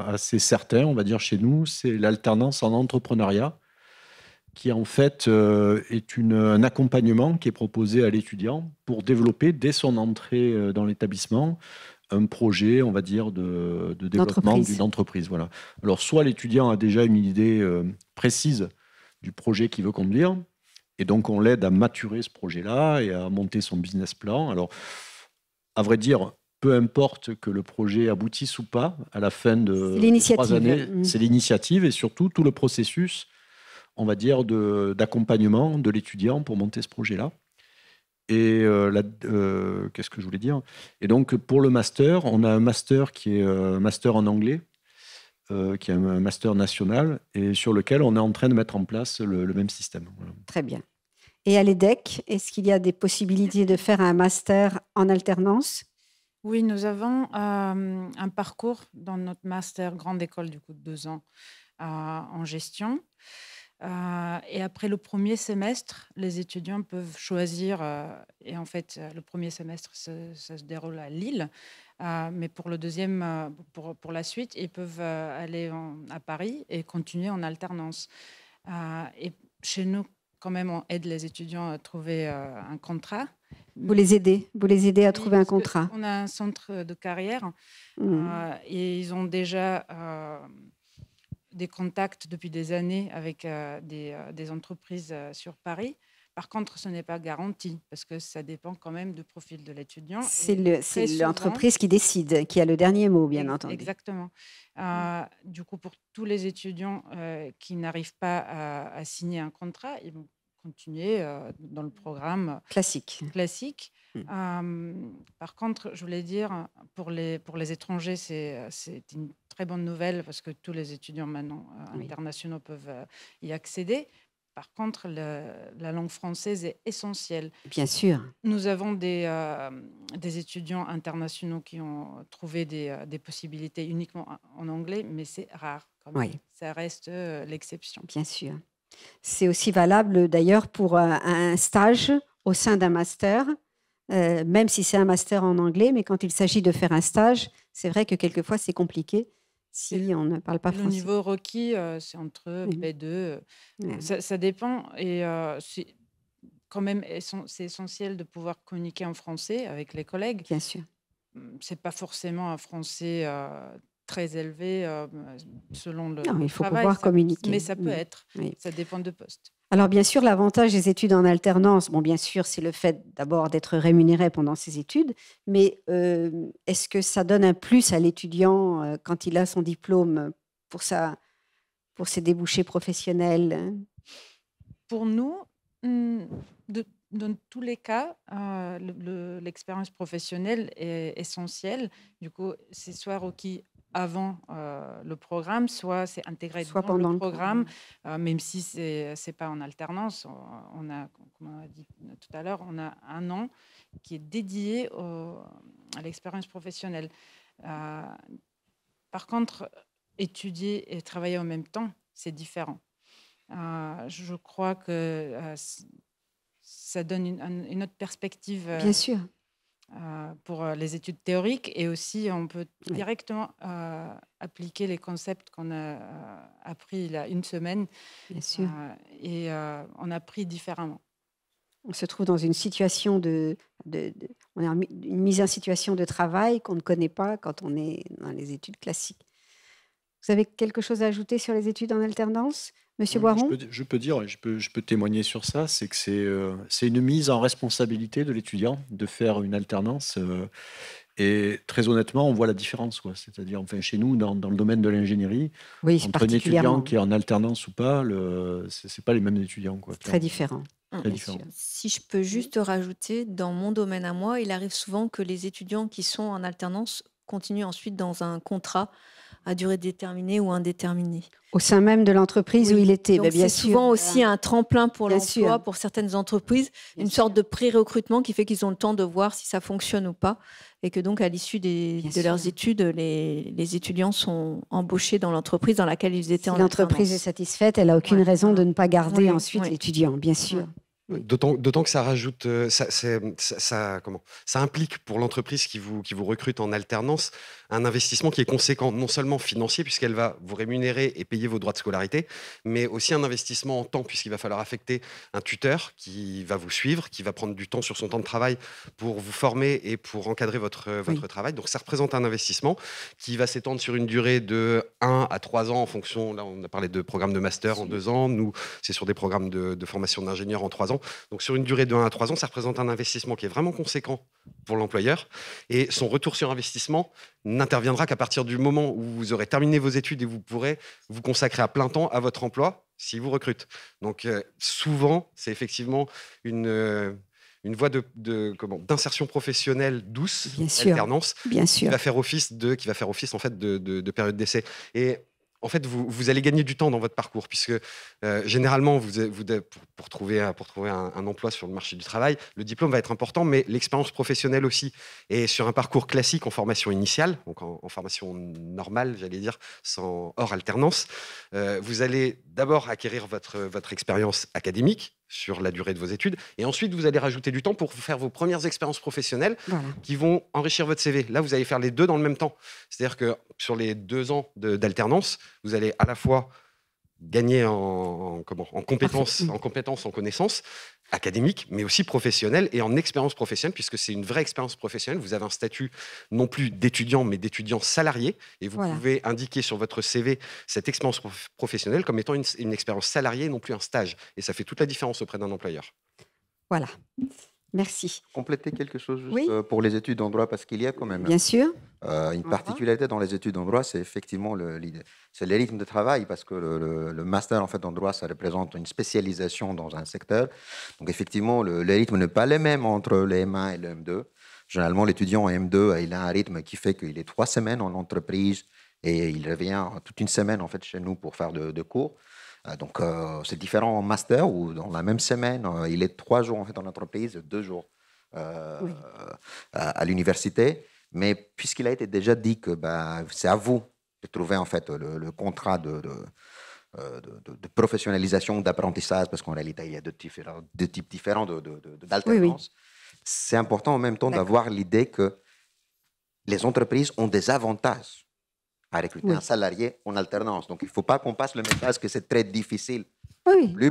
F: assez certain, on va dire chez nous, c'est l'alternance en entrepreneuriat, qui en fait est un accompagnement qui est proposé à l'étudiant pour développer dès son entrée dans l'établissement un projet, on va dire, de développement d'une entreprise. Voilà. Alors, soit l'étudiant a déjà une idée précise du projet qu'il veut conduire, et donc on l'aide à maturer ce projet-là et à monter son business plan. Alors, à vrai dire, peu importe que le projet aboutisse ou pas, à la fin de 3 années, c'est l'initiative et surtout tout le processus, on va dire, d'accompagnement de l'étudiant pour monter ce projet-là. Et qu'est-ce que je voulais dire? Et donc, pour le master, on a un master qui est un master en anglais, qui est un master national, et sur lequel on est en train de mettre en place le même système. Voilà.
A: Très bien. Et à l'EDEC, est-ce qu'il y a des possibilités de faire un master en alternance?
D: Oui, nous avons un parcours dans notre master grande école du coup de 2 ans en gestion. Et après le premier semestre, les étudiants peuvent choisir, et en fait le premier semestre ça se déroule à Lille, mais pour le deuxième, pour la suite, ils peuvent aller à Paris et continuer en alternance. Et chez nous, quand même, on aide les étudiants à trouver un contrat.
A: Vous les aidez à trouver un contrat.
D: On a un centre de carrière et ils ont déjà des contacts depuis des années avec des entreprises sur Paris. Par contre, ce n'est pas garanti parce que ça dépend quand même du profil de l'étudiant.
A: C'est l'entreprise qui décide, qui a le dernier mot, bien entendu.
D: Exactement. Du coup, pour tous les étudiants qui n'arrivent pas à signer un contrat, ils vont continuer dans le programme classique. Par contre, je voulais dire, pour les étrangers, c'est une très bonne nouvelle parce que tous les étudiants maintenant internationaux peuvent y accéder. Par contre, la langue française est essentielle.
A: Bien sûr.
D: Nous avons des étudiants internationaux qui ont trouvé des possibilités uniquement en anglais, mais c'est rare. Ça reste l'exception.
A: Bien sûr. C'est aussi valable d'ailleurs pour un stage au sein d'un master, même si c'est un master en anglais, mais quand il s'agit de faire un stage, c'est vrai que quelquefois c'est compliqué si on ne parle pas français.
D: Le niveau requis, c'est entre B2. Ça dépend et c'est quand même c'est essentiel de pouvoir communiquer en français avec les collègues.
A: Bien sûr.
D: C'est pas forcément un français très élevé selon le
A: non, il faut
D: travail,
A: pouvoir communiquer.
D: Mais ça peut être. Ça dépend de poste.
A: Alors bien sûr, l'avantage des études en alternance, bien sûr, c'est le fait d'abord d'être rémunéré pendant ses études, mais est-ce que ça donne un plus à l'étudiant quand il a son diplôme pour ses débouchés professionnels?
D: Pour nous, dans tous les cas, l'expérience professionnelle est essentielle. Du coup, c'est soit requis avant le programme, soit c'est intégré dans le programme, même si ce n'est pas en alternance. On a, comme on a dit tout à l'heure, on a un an qui est dédié à l'expérience professionnelle. Par contre, étudier et travailler en même temps, c'est différent. Je crois que ça donne une autre perspective.
A: Bien sûr.
D: Pour les études théoriques et aussi on peut directement appliquer les concepts qu'on a appris il y a une semaine.
A: Bien sûr.
D: Et on a appris différemment.
A: On se trouve dans une situation on a une mise en situation de travail qu'on ne connaît pas quand on est dans les études classiques. Vous avez quelque chose à ajouter sur les études en alternance, Monsieur Boiron?
F: Je peux dire, je peux témoigner sur ça, c'est que c'est une mise en responsabilité de l'étudiant de faire une alternance. Et très honnêtement, on voit la différence, C'est-à-dire, chez nous, dans le domaine de l'ingénierie, entre un étudiant qui est en alternance ou pas, c'est pas les mêmes étudiants,
A: Très différent.
F: Très différent.
B: Si je peux juste rajouter, dans mon domaine à moi, il arrive souvent que les étudiants qui sont en alternance continuent ensuite dans un contrat à durée déterminée ou indéterminée.
A: Au sein même de l'entreprise où il était,
B: donc
A: bien
B: c'est
A: sûr.
B: souvent aussi un tremplin pour
A: Bien
B: l'emploi,
A: sûr.
B: pour certaines entreprises, une sorte de pré-recrutement qui fait qu'ils ont le temps de voir si ça fonctionne ou pas, et que donc à l'issue de leurs études, les étudiants sont embauchés dans l'entreprise dans laquelle ils étaient en alternance.
A: Si l'entreprise est satisfaite, elle n'a aucune raison de ne pas garder ensuite l'étudiant, bien sûr.
E: D'autant que ça rajoute, ça implique pour l'entreprise qui vous recrute en alternance un investissement qui est conséquent, non seulement financier, puisqu'elle va vous rémunérer et payer vos droits de scolarité, mais aussi un investissement en temps, puisqu'il va falloir affecter un tuteur qui va vous suivre, qui va prendre du temps sur son temps de travail pour vous former et pour encadrer votre travail. Donc ça représente un investissement qui va s'étendre sur une durée de 1 à 3 ans en fonction, là on a parlé de programmes de master en 2 ans, nous c'est sur des programmes de formation d'ingénieur en 3 ans. Donc sur une durée de 1 à 3 ans, ça représente un investissement qui est vraiment conséquent pour l'employeur. Et son retour sur investissement n'interviendra qu'à partir du moment où vous aurez terminé vos études et vous pourrez vous consacrer à plein temps à votre emploi s'il vous recrute. Donc souvent, c'est effectivement une voie d'insertion professionnelle douce, alternance, qui va faire office en fait de période d'essai. Et en fait, vous allez gagner du temps dans votre parcours, puisque généralement, pour trouver un emploi sur le marché du travail, le diplôme va être important, mais l'expérience professionnelle aussi. Et sur un parcours classique en formation initiale, donc en formation normale, j'allais dire, hors alternance, vous allez d'abord acquérir votre expérience académique sur la durée de vos études, et ensuite vous allez rajouter du temps pour faire vos premières expériences professionnelles qui vont enrichir votre CV. Là, vous allez faire les deux dans le même temps. C'est-à-dire que sur les 2 ans d'alternance, vous allez à la fois gagner en compétences, en connaissances académiques, mais aussi professionnelles et en expérience professionnelle, puisque c'est une vraie expérience professionnelle. Vous avez un statut non plus d'étudiant, mais d'étudiant salarié, et vous pouvez indiquer sur votre CV cette expérience professionnelle comme étant une expérience salariée, non plus un stage. Et ça fait toute la différence auprès d'un employeur.
A: Voilà. Merci.
C: Compléter quelque chose juste pour les études en droit, parce qu'il y a quand même
A: Bien sûr.
C: une particularité dans les études en droit, c'est effectivement c'est les rythmes de travail, parce que le master en fait en droit, ça représente une spécialisation dans un secteur. Donc effectivement, les rythmes ne sont pas les mêmes entre le M1 et le M2. Généralement, l'étudiant en M2, il a un rythme qui fait qu'il est 3 semaines en entreprise et il revient toute une semaine en fait chez nous pour faire de cours. Donc, c'est différent en master où, dans la même semaine, il est 3 jours en fait en entreprise, 2 jours à l'université. Mais puisqu'il a été déjà dit que c'est à vous de trouver en fait le contrat de professionnalisation, d'apprentissage, parce qu'en réalité, il y a deux types différents d'alternance. C'est important en même temps d'avoir l'idée que les entreprises ont des avantages à recruter un salarié en alternance. Donc, il ne faut pas qu'on passe le message que c'est très difficile.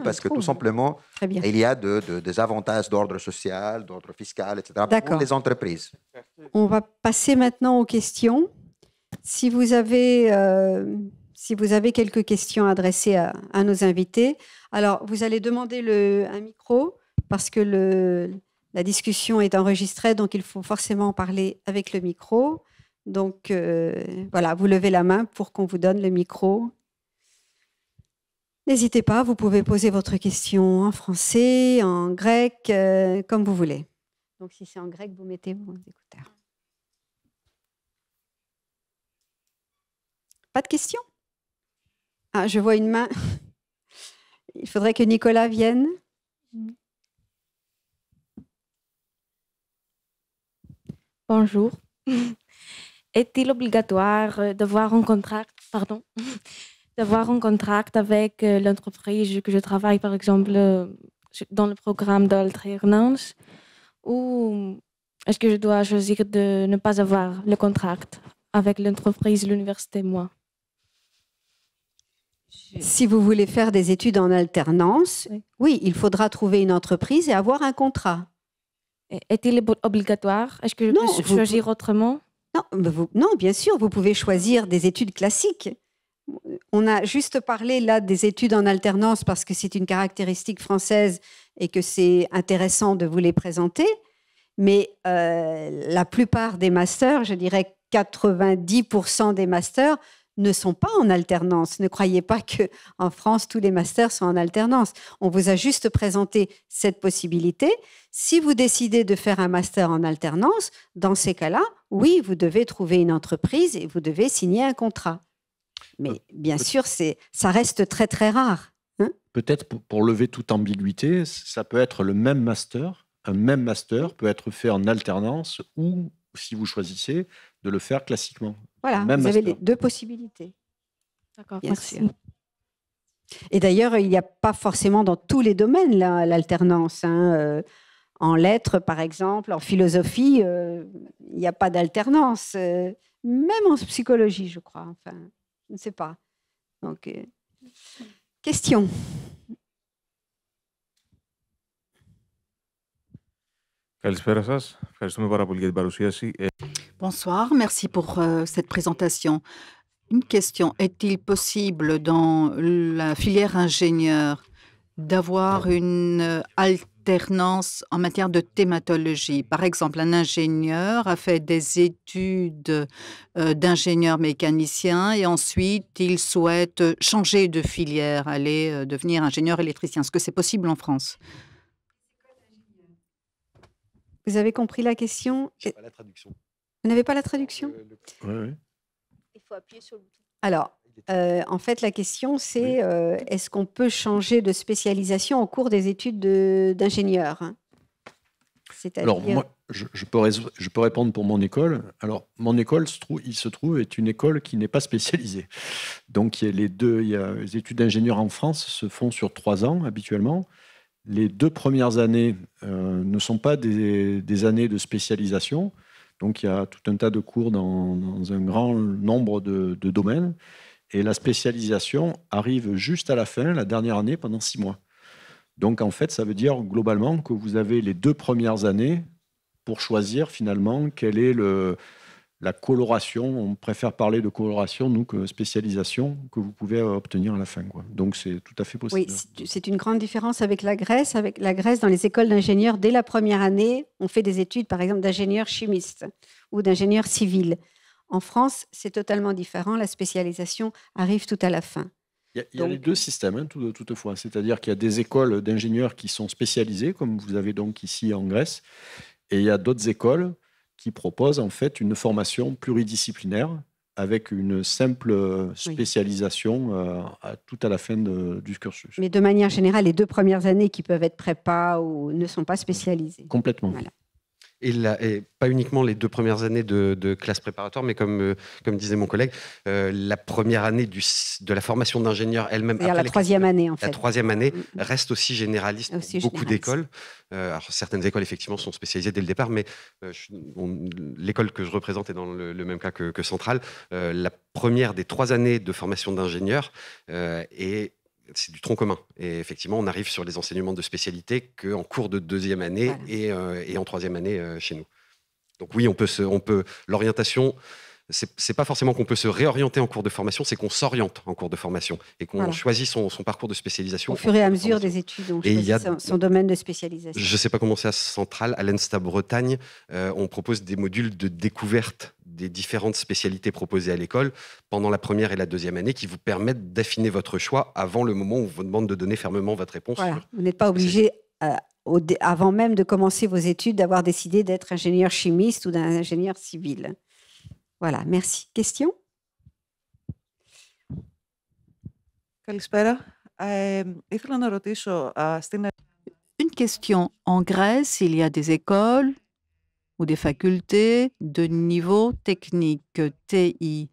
C: Parce que tout simplement, il y a des avantages d'ordre social, d'ordre fiscal, etc. pour les entreprises.
A: On va passer maintenant aux questions. Si vous avez quelques questions adressées à nos invités, alors vous allez demander un micro parce que la discussion est enregistrée, donc il faut forcément parler avec le micro. Donc, voilà, vous levez la main pour qu'on vous donne le micro. N'hésitez pas, vous pouvez poser votre question en français, en grec, comme vous voulez. Donc, si c'est en grec, vous mettez vos écouteurs. Pas de questions? Ah, je vois une main. Il faudrait que Nicolas vienne.
G: Bonjour. Est-il obligatoire d'avoir un contrat, avec l'entreprise que je travaille, par exemple, dans le programme d'alternance, ou est-ce que je dois choisir de ne pas avoir le contrat avec l'entreprise, l'université, moi?
A: Si vous voulez faire des études en alternance, oui, il faudra trouver une entreprise et avoir un contrat.
G: Est-il obligatoire? Est-ce que je peux choisir autrement?
A: Non, bien sûr, vous pouvez choisir des études classiques. On a juste parlé là des études en alternance parce que c'est une caractéristique française et que c'est intéressant de vous les présenter. Mais la plupart des masters, je dirais 90% des masters, ne sont pas en alternance. Ne croyez pas qu'en France, tous les masters sont en alternance. On vous a juste présenté cette possibilité. Si vous décidez de faire un master en alternance, dans ces cas-là, oui, vous devez trouver une entreprise et vous devez signer un contrat. Mais bien sûr, ça reste très, très rare. Hein?
F: Peut-être pour lever toute ambiguïté, ça peut être le même master. Un même master peut être fait en alternance ou, si vous choisissez, de le faire classiquement.
A: Voilà, vous avez les deux possibilités.
G: D'accord, merci.
A: Et d'ailleurs, il n'y a pas forcément dans tous les domaines l'alternance. Hein. En lettres, par exemple, en philosophie, il n'y a pas d'alternance. Même en psychologie, je crois. Enfin, je ne sais pas. Donc, question.
H: Bonsoir, merci pour cette présentation. Une question, est-il possible dans la filière ingénieur d'avoir une alternance en matière de thématologie? Par exemple, un ingénieur a fait des études d'ingénieur mécanicien et ensuite il souhaite changer de filière, aller devenir ingénieur électricien. Est-ce que c'est possible en France?
A: Vous avez compris la question?
E: Je n'ai pas la traduction.
A: Vous n'avez pas la traduction?
F: Oui.
G: Il faut appuyer sur le bouton.
A: Alors, en fait, la question, c'est est-ce qu'on peut changer de spécialisation au cours des études d'ingénieur?
F: Alors, moi, je peux répondre pour mon école. Alors, mon école, il se trouve, est une école qui n'est pas spécialisée. Donc, les études d'ingénieur en France se font sur 3 ans, habituellement. Les 2 premières années ne sont pas des années de spécialisation. Donc, il y a tout un tas de cours dans un grand nombre de domaines. Et la spécialisation arrive juste à la fin, la dernière année, pendant 6 mois. Donc, en fait, ça veut dire globalement que vous avez les 2 premières années pour choisir finalement quelle est la coloration. On préfère parler de coloration, nous, que spécialisation, que vous pouvez obtenir à la fin, quoi. Donc, c'est tout à fait possible.
A: Oui, c'est une grande différence avec la Grèce. Avec la Grèce, dans les écoles d'ingénieurs, dès la première année, on fait des études, par exemple, d'ingénieur chimiste ou d'ingénieur civil. En France, c'est totalement différent. La spécialisation arrive tout à la fin.
F: Il y a les 2 systèmes, hein, toutefois. C'est-à-dire qu'il y a des écoles d'ingénieurs qui sont spécialisées, comme vous avez donc ici en Grèce, et il y a d'autres écoles qui proposent en fait une formation pluridisciplinaire avec une simple spécialisation tout à la fin du cursus.
A: Mais de manière générale, les 2 premières années qui peuvent être prépa ou ne sont pas spécialisées.
F: Complètement.
A: Voilà.
E: Et pas uniquement les 2 premières années de classe préparatoire, mais comme disait mon collègue, la première année de la formation d'ingénieur elle-même.
A: C'est-à-dire la 3e année, en fait.
E: La 3e année reste aussi généraliste pour beaucoup d'écoles. Alors, certaines écoles, effectivement, sont spécialisées dès le départ, mais l'école que je représente est dans le même cas que Centrale. La première des 3 années de formation d'ingénieur c'est du tronc commun. Et effectivement, on arrive sur les enseignements de spécialité qu'en cours de 2e année et en 3e année chez nous. Donc oui, l'orientation, c'est pas forcément qu'on peut se réorienter en cours de formation, c'est qu'on s'oriente en cours de formation et qu'on choisit son parcours de spécialisation.
A: Au fur et à mesure des études, on choisit son domaine de spécialisation.
E: Je ne sais pas comment c'est à Centrale, à l'ENSTA Bretagne, on propose des modules de découverte des différentes spécialités proposées à l'école pendant la première et la 2e année qui vous permettent d'affiner votre choix avant le moment où on vous demande de donner fermement votre réponse.
A: Voilà. Vous n'êtes pas obligé, avant même de commencer vos études, d'avoir décidé d'être ingénieur chimiste ou d'ingénieur civil. Voilà, merci. Question?
H: Une question. En Grèce, il y a des écoles ou des facultés de niveau technique, TI,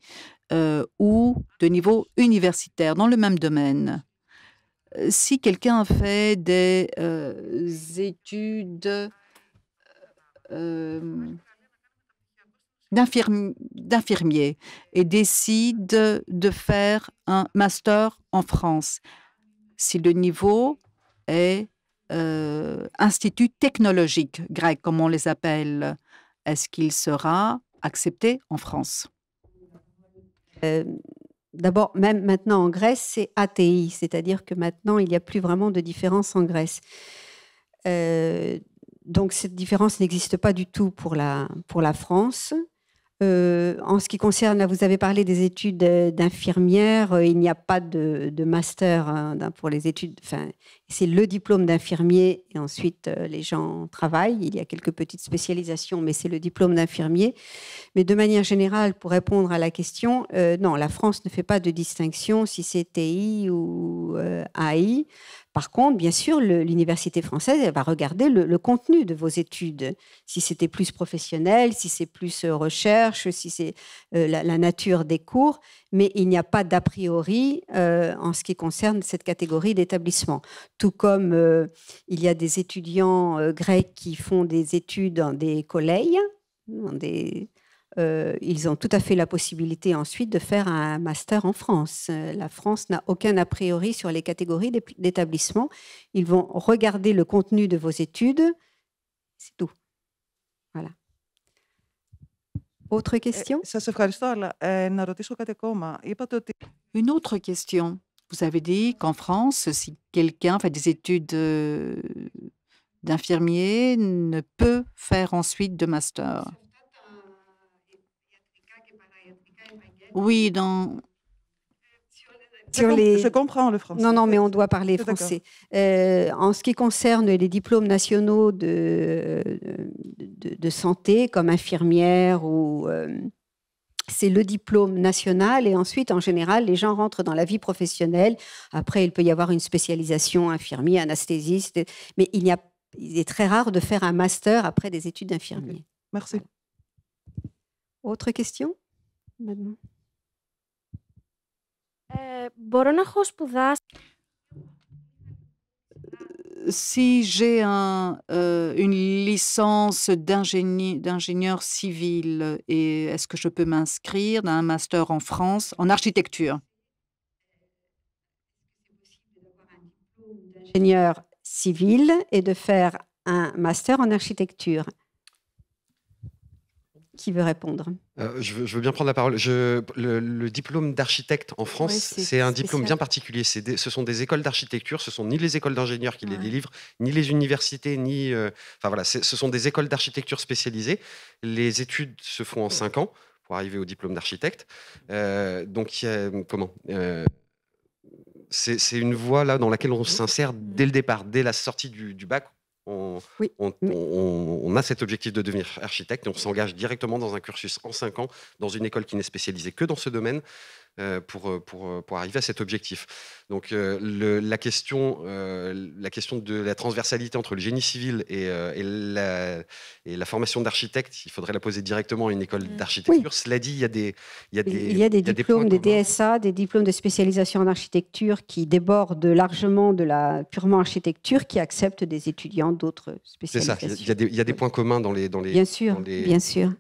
H: ou de niveau universitaire dans le même domaine. Si quelqu'un fait des études d'infirmier et décide de faire un master en France, si le niveau est institut technologique grec, comme on les appelle, est-ce qu'il sera accepté en France?
A: D'abord, même maintenant en Grèce, c'est ATI, c'est-à-dire que maintenant, il n'y a plus vraiment de différence en Grèce. Donc, cette différence n'existe pas du tout pour la France. En ce qui concerne, là, vous avez parlé des études d'infirmière, il n'y a pas de master pour les études. Enfin, c'est le diplôme d'infirmier et ensuite les gens travaillent. Il y a quelques petites spécialisations, mais c'est le diplôme d'infirmier. Mais de manière générale, pour répondre à la question, non, la France ne fait pas de distinction si c'est TI ou AI. Par contre, bien sûr, l'université française elle va regarder le contenu de vos études. Si c'était plus professionnel, si c'est plus recherche, si c'est la nature des cours. Mais il n'y a pas d'a priori en ce qui concerne cette catégorie d'établissement. Tout comme il y a des étudiants grecs qui font des études dans des collèges, ils ont tout à fait la possibilité ensuite de faire un master en France. La France n'a aucun a priori sur les catégories d'établissements. Ils vont regarder le contenu de vos études. C'est tout. Voilà. Autre question?
H: Une autre question. Vous avez dit qu'en France, si quelqu'un fait des études d'infirmier, ne peut faire ensuite de master. Oui,
D: Je comprends le français.
A: Non, mais on doit parler français. En ce qui concerne les diplômes nationaux de santé, comme infirmière ou... c'est le diplôme national et ensuite, en général, les gens rentrent dans la vie professionnelle. Après, il peut y avoir une spécialisation infirmier, anesthésiste, mais il est très rare de faire un master après des études d'infirmier.
D: Merci.
A: Autre question? Maintenant.
G: Μπορώ να έχω σπουδάσει.
H: Si j'ai une licence d'ingénieur civil, et est-ce que je peux m'inscrire dans un master en France en architecture?
A: d'ingénieur civil et de faire un master en architecture. Qui veut répondre?
E: Je veux bien prendre la parole. Le diplôme d'architecte en France,
A: Oui,
E: c'est un diplôme
A: spécial.
E: bien particulier. Ce sont des écoles d'architecture, ce sont ni les écoles d'ingénieurs qui les délivrent, ni les universités, ni... Enfin voilà, ce sont des écoles d'architecture spécialisées. Les études se font en 5 ans pour arriver au diplôme d'architecte. Donc, c'est une voie là dans laquelle on s'insère dès le départ, dès la sortie du bac. On a cet objectif de devenir architecte et on s'engage directement dans un cursus en 5 ans dans une école qui n'est spécialisée que dans ce domaine pour arriver à cet objectif. Donc la question de la transversalité entre le génie civil et la formation d'architecte, il faudrait la poser directement à une école d'architecture. Cela dit, il y a des
A: diplômes, des
E: points
A: DSA, des diplômes de spécialisation en architecture qui débordent largement de la purement architecture, qui acceptent des étudiants d'autres spécialisations.
E: C'est ça, il y a des points communs dans
A: bien sûr.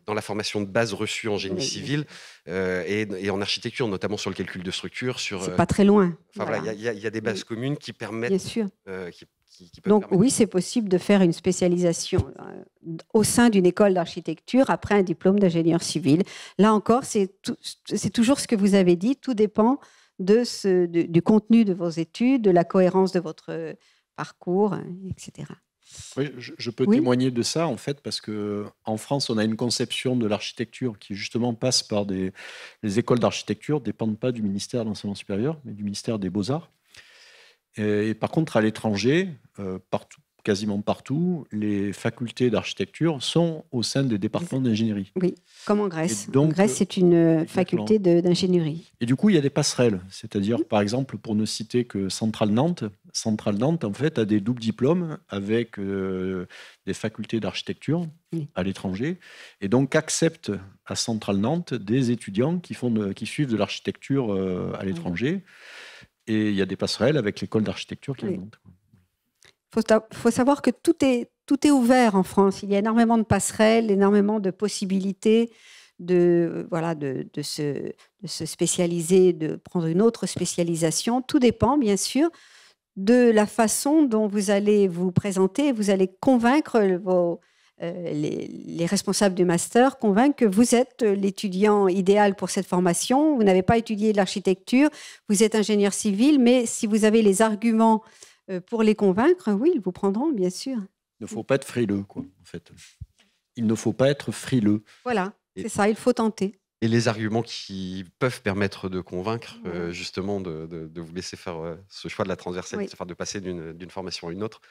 E: Dans la formation de base reçue en génie civil et en architecture, notamment sur le calcul de structure.
A: C'est pas très loin.
E: Voilà. Il y a des bases communes qui permettent...
A: Bien sûr.
E: Qui peuvent
A: Donc
E: permettre...
A: oui, c'est possible de faire une spécialisation au sein d'une école d'architecture après un diplôme d'ingénieur civil. Là encore, c'est toujours ce que vous avez dit, tout dépend du contenu de vos études, de la cohérence de votre parcours, etc.
F: Oui, je peux témoigner de ça, en fait, parce qu'en France, on a une conception de l'architecture qui, justement, passe par les écoles d'architecture, ne dépendent pas du ministère de l'Enseignement supérieur, mais du ministère des Beaux-Arts. Et par contre, à l'étranger, quasiment partout, les facultés d'architecture sont au sein des départements d'ingénierie.
A: Oui, comme en Grèce. Donc, en Grèce, c'est une faculté d'ingénierie.
F: Et du coup, il y a des passerelles. C'est-à-dire, par exemple, pour ne citer que Centrale Nantes, en fait, a des doubles diplômes avec des facultés d'architecture à l'étranger. Et donc, accepte à Centrale Nantes des étudiants qui suivent de l'architecture à l'étranger. Et il y a des passerelles avec l'école d'architecture qui est à Nantes.
A: Il faut savoir que tout est ouvert en France. Il y a énormément de passerelles, énormément de possibilités de se spécialiser, de prendre une autre spécialisation. Tout dépend, bien sûr, de la façon dont vous allez vous présenter. Vous allez convaincre les responsables du master, convaincre que vous êtes l'étudiant idéal pour cette formation. Vous n'avez pas étudié de l'architecture, vous êtes ingénieur civil, mais si vous avez les arguments pour les convaincre, oui, ils vous prendront, bien sûr.
F: Il ne faut pas être frileux, quoi, en fait. Il ne faut pas être frileux.
A: Voilà, c'est ça, il faut tenter.
E: Et les arguments qui peuvent permettre de convaincre, justement, de vous laisser faire ce choix de la transversalité, de passer d'une formation à une autre.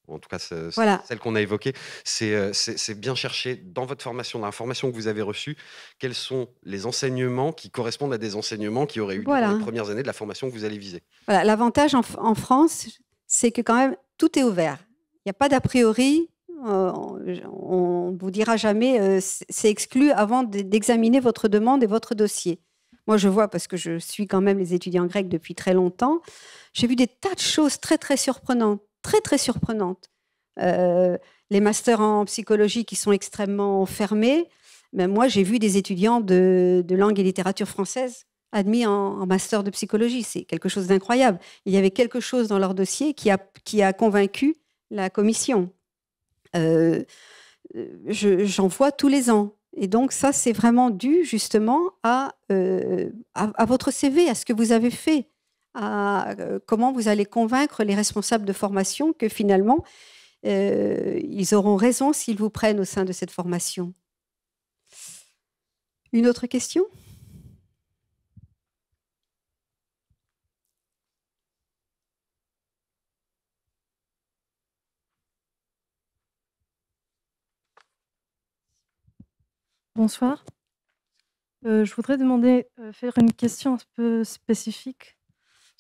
E: En tout cas, celle qu'on a évoquée, c'est bien chercher dans votre formation, dans la formation que vous avez reçue, quels sont les enseignements qui correspondent à des enseignements qui auraient eu lieu dans les premières années de la formation que vous allez viser. Voilà,
A: l'avantage en France, c'est que quand même, tout est ouvert. Il n'y a pas d'a priori, on ne vous dira jamais c'est exclu avant d'examiner votre demande et votre dossier. Moi, je vois, parce que je suis quand même les étudiants grecs depuis très longtemps, j'ai vu des tas de choses très, très surprenantes. Très, très surprenantes. Les masters en psychologie qui sont extrêmement fermés. Mais moi, j'ai vu des étudiants de langue et littérature française admis en master de psychologie. C'est quelque chose d'incroyable. Il y avait quelque chose dans leur dossier qui a convaincu la commission. J'en vois tous les ans. Et donc, ça, c'est vraiment dû justement à votre CV, à ce que vous avez fait. À comment vous allez convaincre les responsables de formation que finalement, ils auront raison s'ils vous prennent au sein de cette formation. Une autre question ?
I: Bonsoir. Je voudrais faire une question un peu spécifique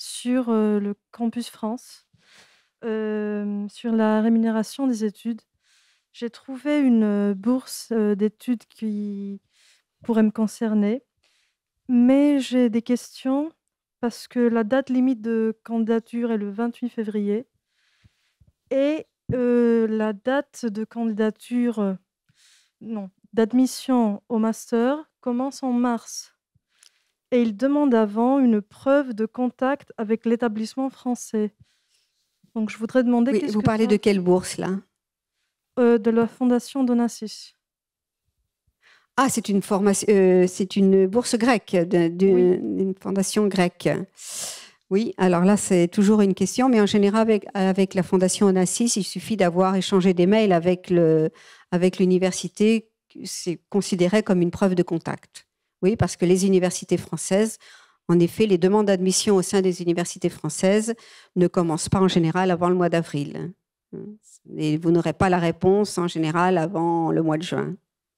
I: sur le Campus France, sur la rémunération des études. J'ai trouvé une bourse d'études qui pourrait me concerner, mais j'ai des questions parce que la date limite de candidature est le 28 février et la date de candidature, d'admission au master commence en mars. Et il demande avant une preuve de contact avec l'établissement français. Donc, je voudrais demander...
A: Oui, vous parlez de quelle bourse, là?
I: De la Fondation Donassis.
A: Ah, c'est une bourse grecque, d'une fondation grecque. Oui, alors là, c'est toujours une question, mais en général, avec la Fondation Onassis, il suffit d'avoir échangé des mails avec l'université. C'est considéré comme une preuve de contact. Oui, parce que les universités françaises, en effet, les demandes d'admission au sein des universités françaises ne commencent pas en général avant le mois d'avril. Et vous n'aurez pas la réponse en général avant le mois de juin.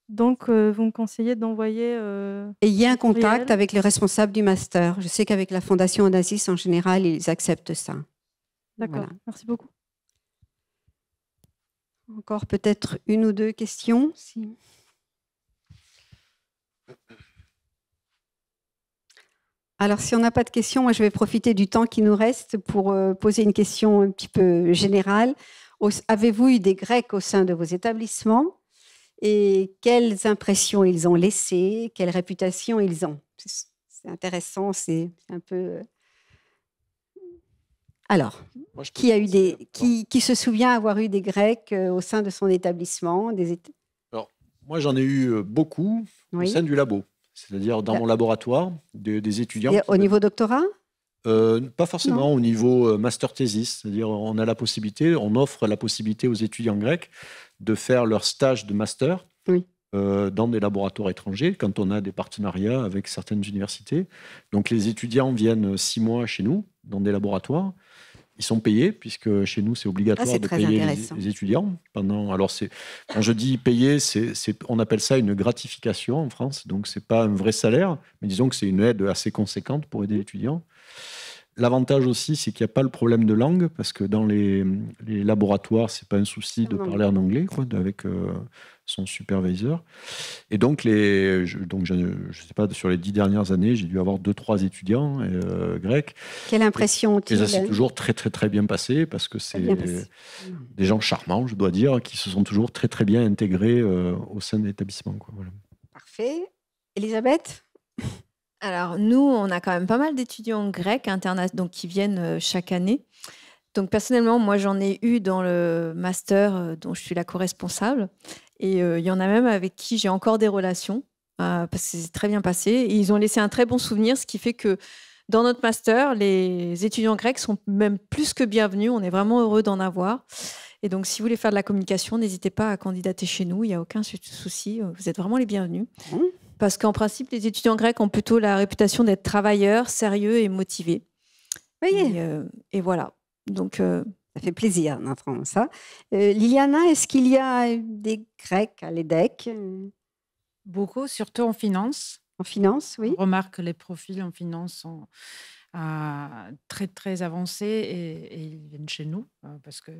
I: Donc, vous me conseillez d'envoyer...
A: Et il y a un contact avec le responsable du master. Je sais qu'avec la Fondation Onassis, en général, ils acceptent ça.
I: D'accord,
A: Voilà.
I: Merci beaucoup.
A: Encore peut-être une ou deux questions si... Alors, si on n'a pas de questions, moi, je vais profiter du temps qui nous reste pour poser une question un petit peu générale. Avez-vous eu des Grecs au sein de vos établissements? Et quelles impressions ils ont laissées, quelle réputation ils ont? C'est intéressant, c'est un peu... Alors, qui se souvient avoir eu des Grecs au sein de son établissement?
F: Alors, moi, j'en ai eu beaucoup au sein du labo, c'est-à-dire dans mon laboratoire, des étudiants.
A: Au niveau doctorat?
F: Pas forcément au niveau master thesis, c'est-à-dire on offre la possibilité aux étudiants grecs de faire leur stage de master dans des laboratoires étrangers quand on a des partenariats avec certaines universités. Donc les étudiants viennent 6 mois chez nous dans des laboratoires. Ils sont payés puisque chez nous c'est obligatoire de payer les étudiants. Alors quand je dis payer, on appelle ça une gratification en France. Donc c'est pas un vrai salaire, mais disons que c'est une aide assez conséquente pour aider l'étudiant. L'avantage aussi, c'est qu'il n'y a pas le problème de langue, parce que dans les laboratoires, ce n'est pas un souci de parler en anglais avec son superviseur. Et donc, je ne sais pas, sur les 10 dernières années, j'ai dû avoir 2-3 étudiants grecs.
A: Quelle impression
F: ont-ils? Et ça s'est toujours très, très, très bien passé, parce que c'est des gens charmants, je dois dire, qui se sont toujours très, très bien intégrés au sein de l'établissement. Voilà.
A: Parfait. Elisabeth?
B: Alors, nous, on a quand même pas mal d'étudiants grecs donc, qui viennent chaque année. Donc, personnellement, moi, j'en ai eu dans le master dont je suis la co-responsable. Et il y en a même avec qui j'ai encore des relations, parce que c'est très bien passé. Et ils ont laissé un très bon souvenir, ce qui fait que dans notre master, les étudiants grecs sont même plus que bienvenus. On est vraiment heureux d'en avoir. Et donc, si vous voulez faire de la communication, n'hésitez pas à candidater chez nous. Il n'y a aucun souci. Vous êtes vraiment les bienvenus. Parce qu'en principe, les étudiants grecs ont plutôt la réputation d'être travailleurs, sérieux et motivés.
A: Oui.
B: Et voilà. Donc,
A: ça fait plaisir d'entendre ça. Liliana, est-ce qu'il y a des Grecs à l'EDEC?
D: Beaucoup, surtout en finance.
A: En finance, oui.
D: On remarque que les profils en finance sont très, très avancés et ils viennent chez nous parce que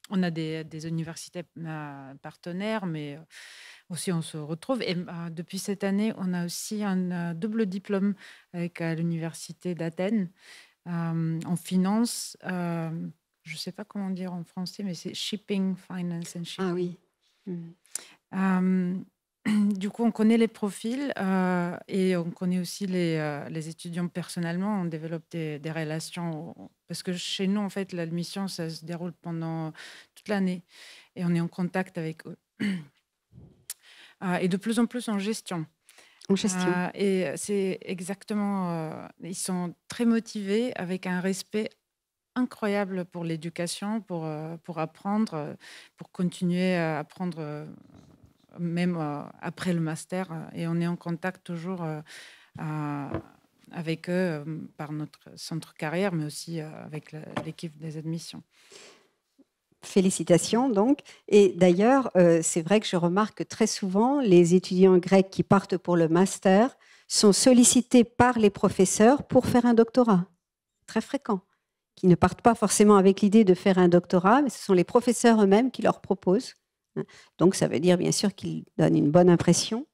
D: on a des universités partenaires, mais aussi on se retrouve. Et depuis cette année, on a aussi un double diplôme avec l'université d'Athènes en finance. Je ne sais pas comment dire en français, mais c'est Shipping, Finance and Shipping.
A: Ah oui.
D: Du coup, on connaît les profils et on connaît aussi les étudiants personnellement. On développe des relations parce que chez nous, en fait, l'admission, ça se déroule pendant toute l'année et on est en contact avec eux. Et de plus en plus en gestion.
A: En gestion.
D: Et c'est exactement... ils sont très motivés avec un respect incroyable pour l'éducation, pour apprendre, pour continuer à apprendre... même après le master, et on est en contact toujours avec eux par notre centre carrière, mais aussi avec l'équipe des admissions.
A: Félicitations donc. Et d'ailleurs, c'est vrai que je remarque que très souvent, les étudiants grecs qui partent pour le master sont sollicités par les professeurs pour faire un doctorat. Très fréquent. Qui ne partent pas forcément avec l'idée de faire un doctorat, mais ce sont les professeurs eux-mêmes qui leur proposent. Donc, ça veut dire, bien sûr, qu'ils donnent une bonne impression.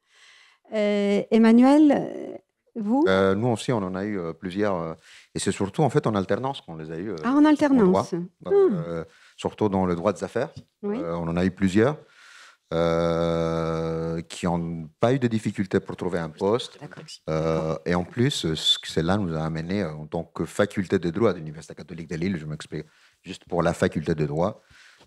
A: Emmanuel, vous?
C: Nous aussi, on en a eu plusieurs. Et c'est surtout, en fait, en alternance qu'on les a eu.
A: En alternance.
C: Surtout dans le droit des affaires.
A: Oui.
C: On en a eu plusieurs. qui n'ont pas eu de difficultés pour trouver un poste. Et en plus, cela nous a amené, en tant que faculté de droit de l'Université catholique de Lille, je m'explique juste pour la faculté de droit,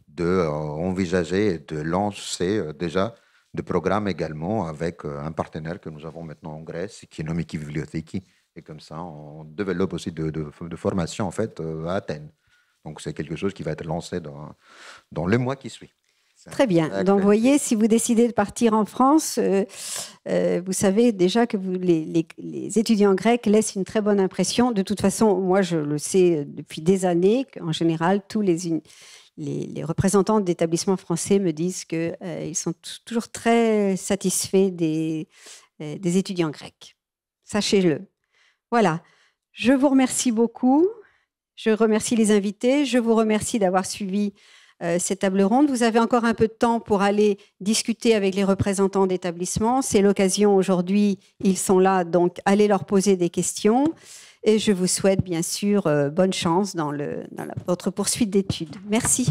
C: d'envisager et de lancer déjà des programmes également avec un partenaire que nous avons maintenant en Grèce, qui est nommé Bibliothèque. Et comme ça, on développe aussi de formation en fait, à Athènes. Donc c'est quelque chose qui va être lancé dans le mois qui suit.
A: Très bien. Donc, vous voyez, si vous décidez de partir en France, vous savez déjà que les étudiants grecs laissent une très bonne impression. De toute façon, moi, je le sais depuis des années qu'en général, tous les représentants d'établissements français me disent qu'ils sont toujours très satisfaits des étudiants grecs. Sachez-le. Voilà. Je vous remercie beaucoup. Je remercie les invités. Je vous remercie d'avoir suivi cette table ronde. Vous avez encore un peu de temps pour aller discuter avec les représentants d'établissements. C'est l'occasion aujourd'hui, ils sont là, donc allez leur poser des questions. Et je vous souhaite bien sûr bonne chance dans votre poursuite d'études. Merci.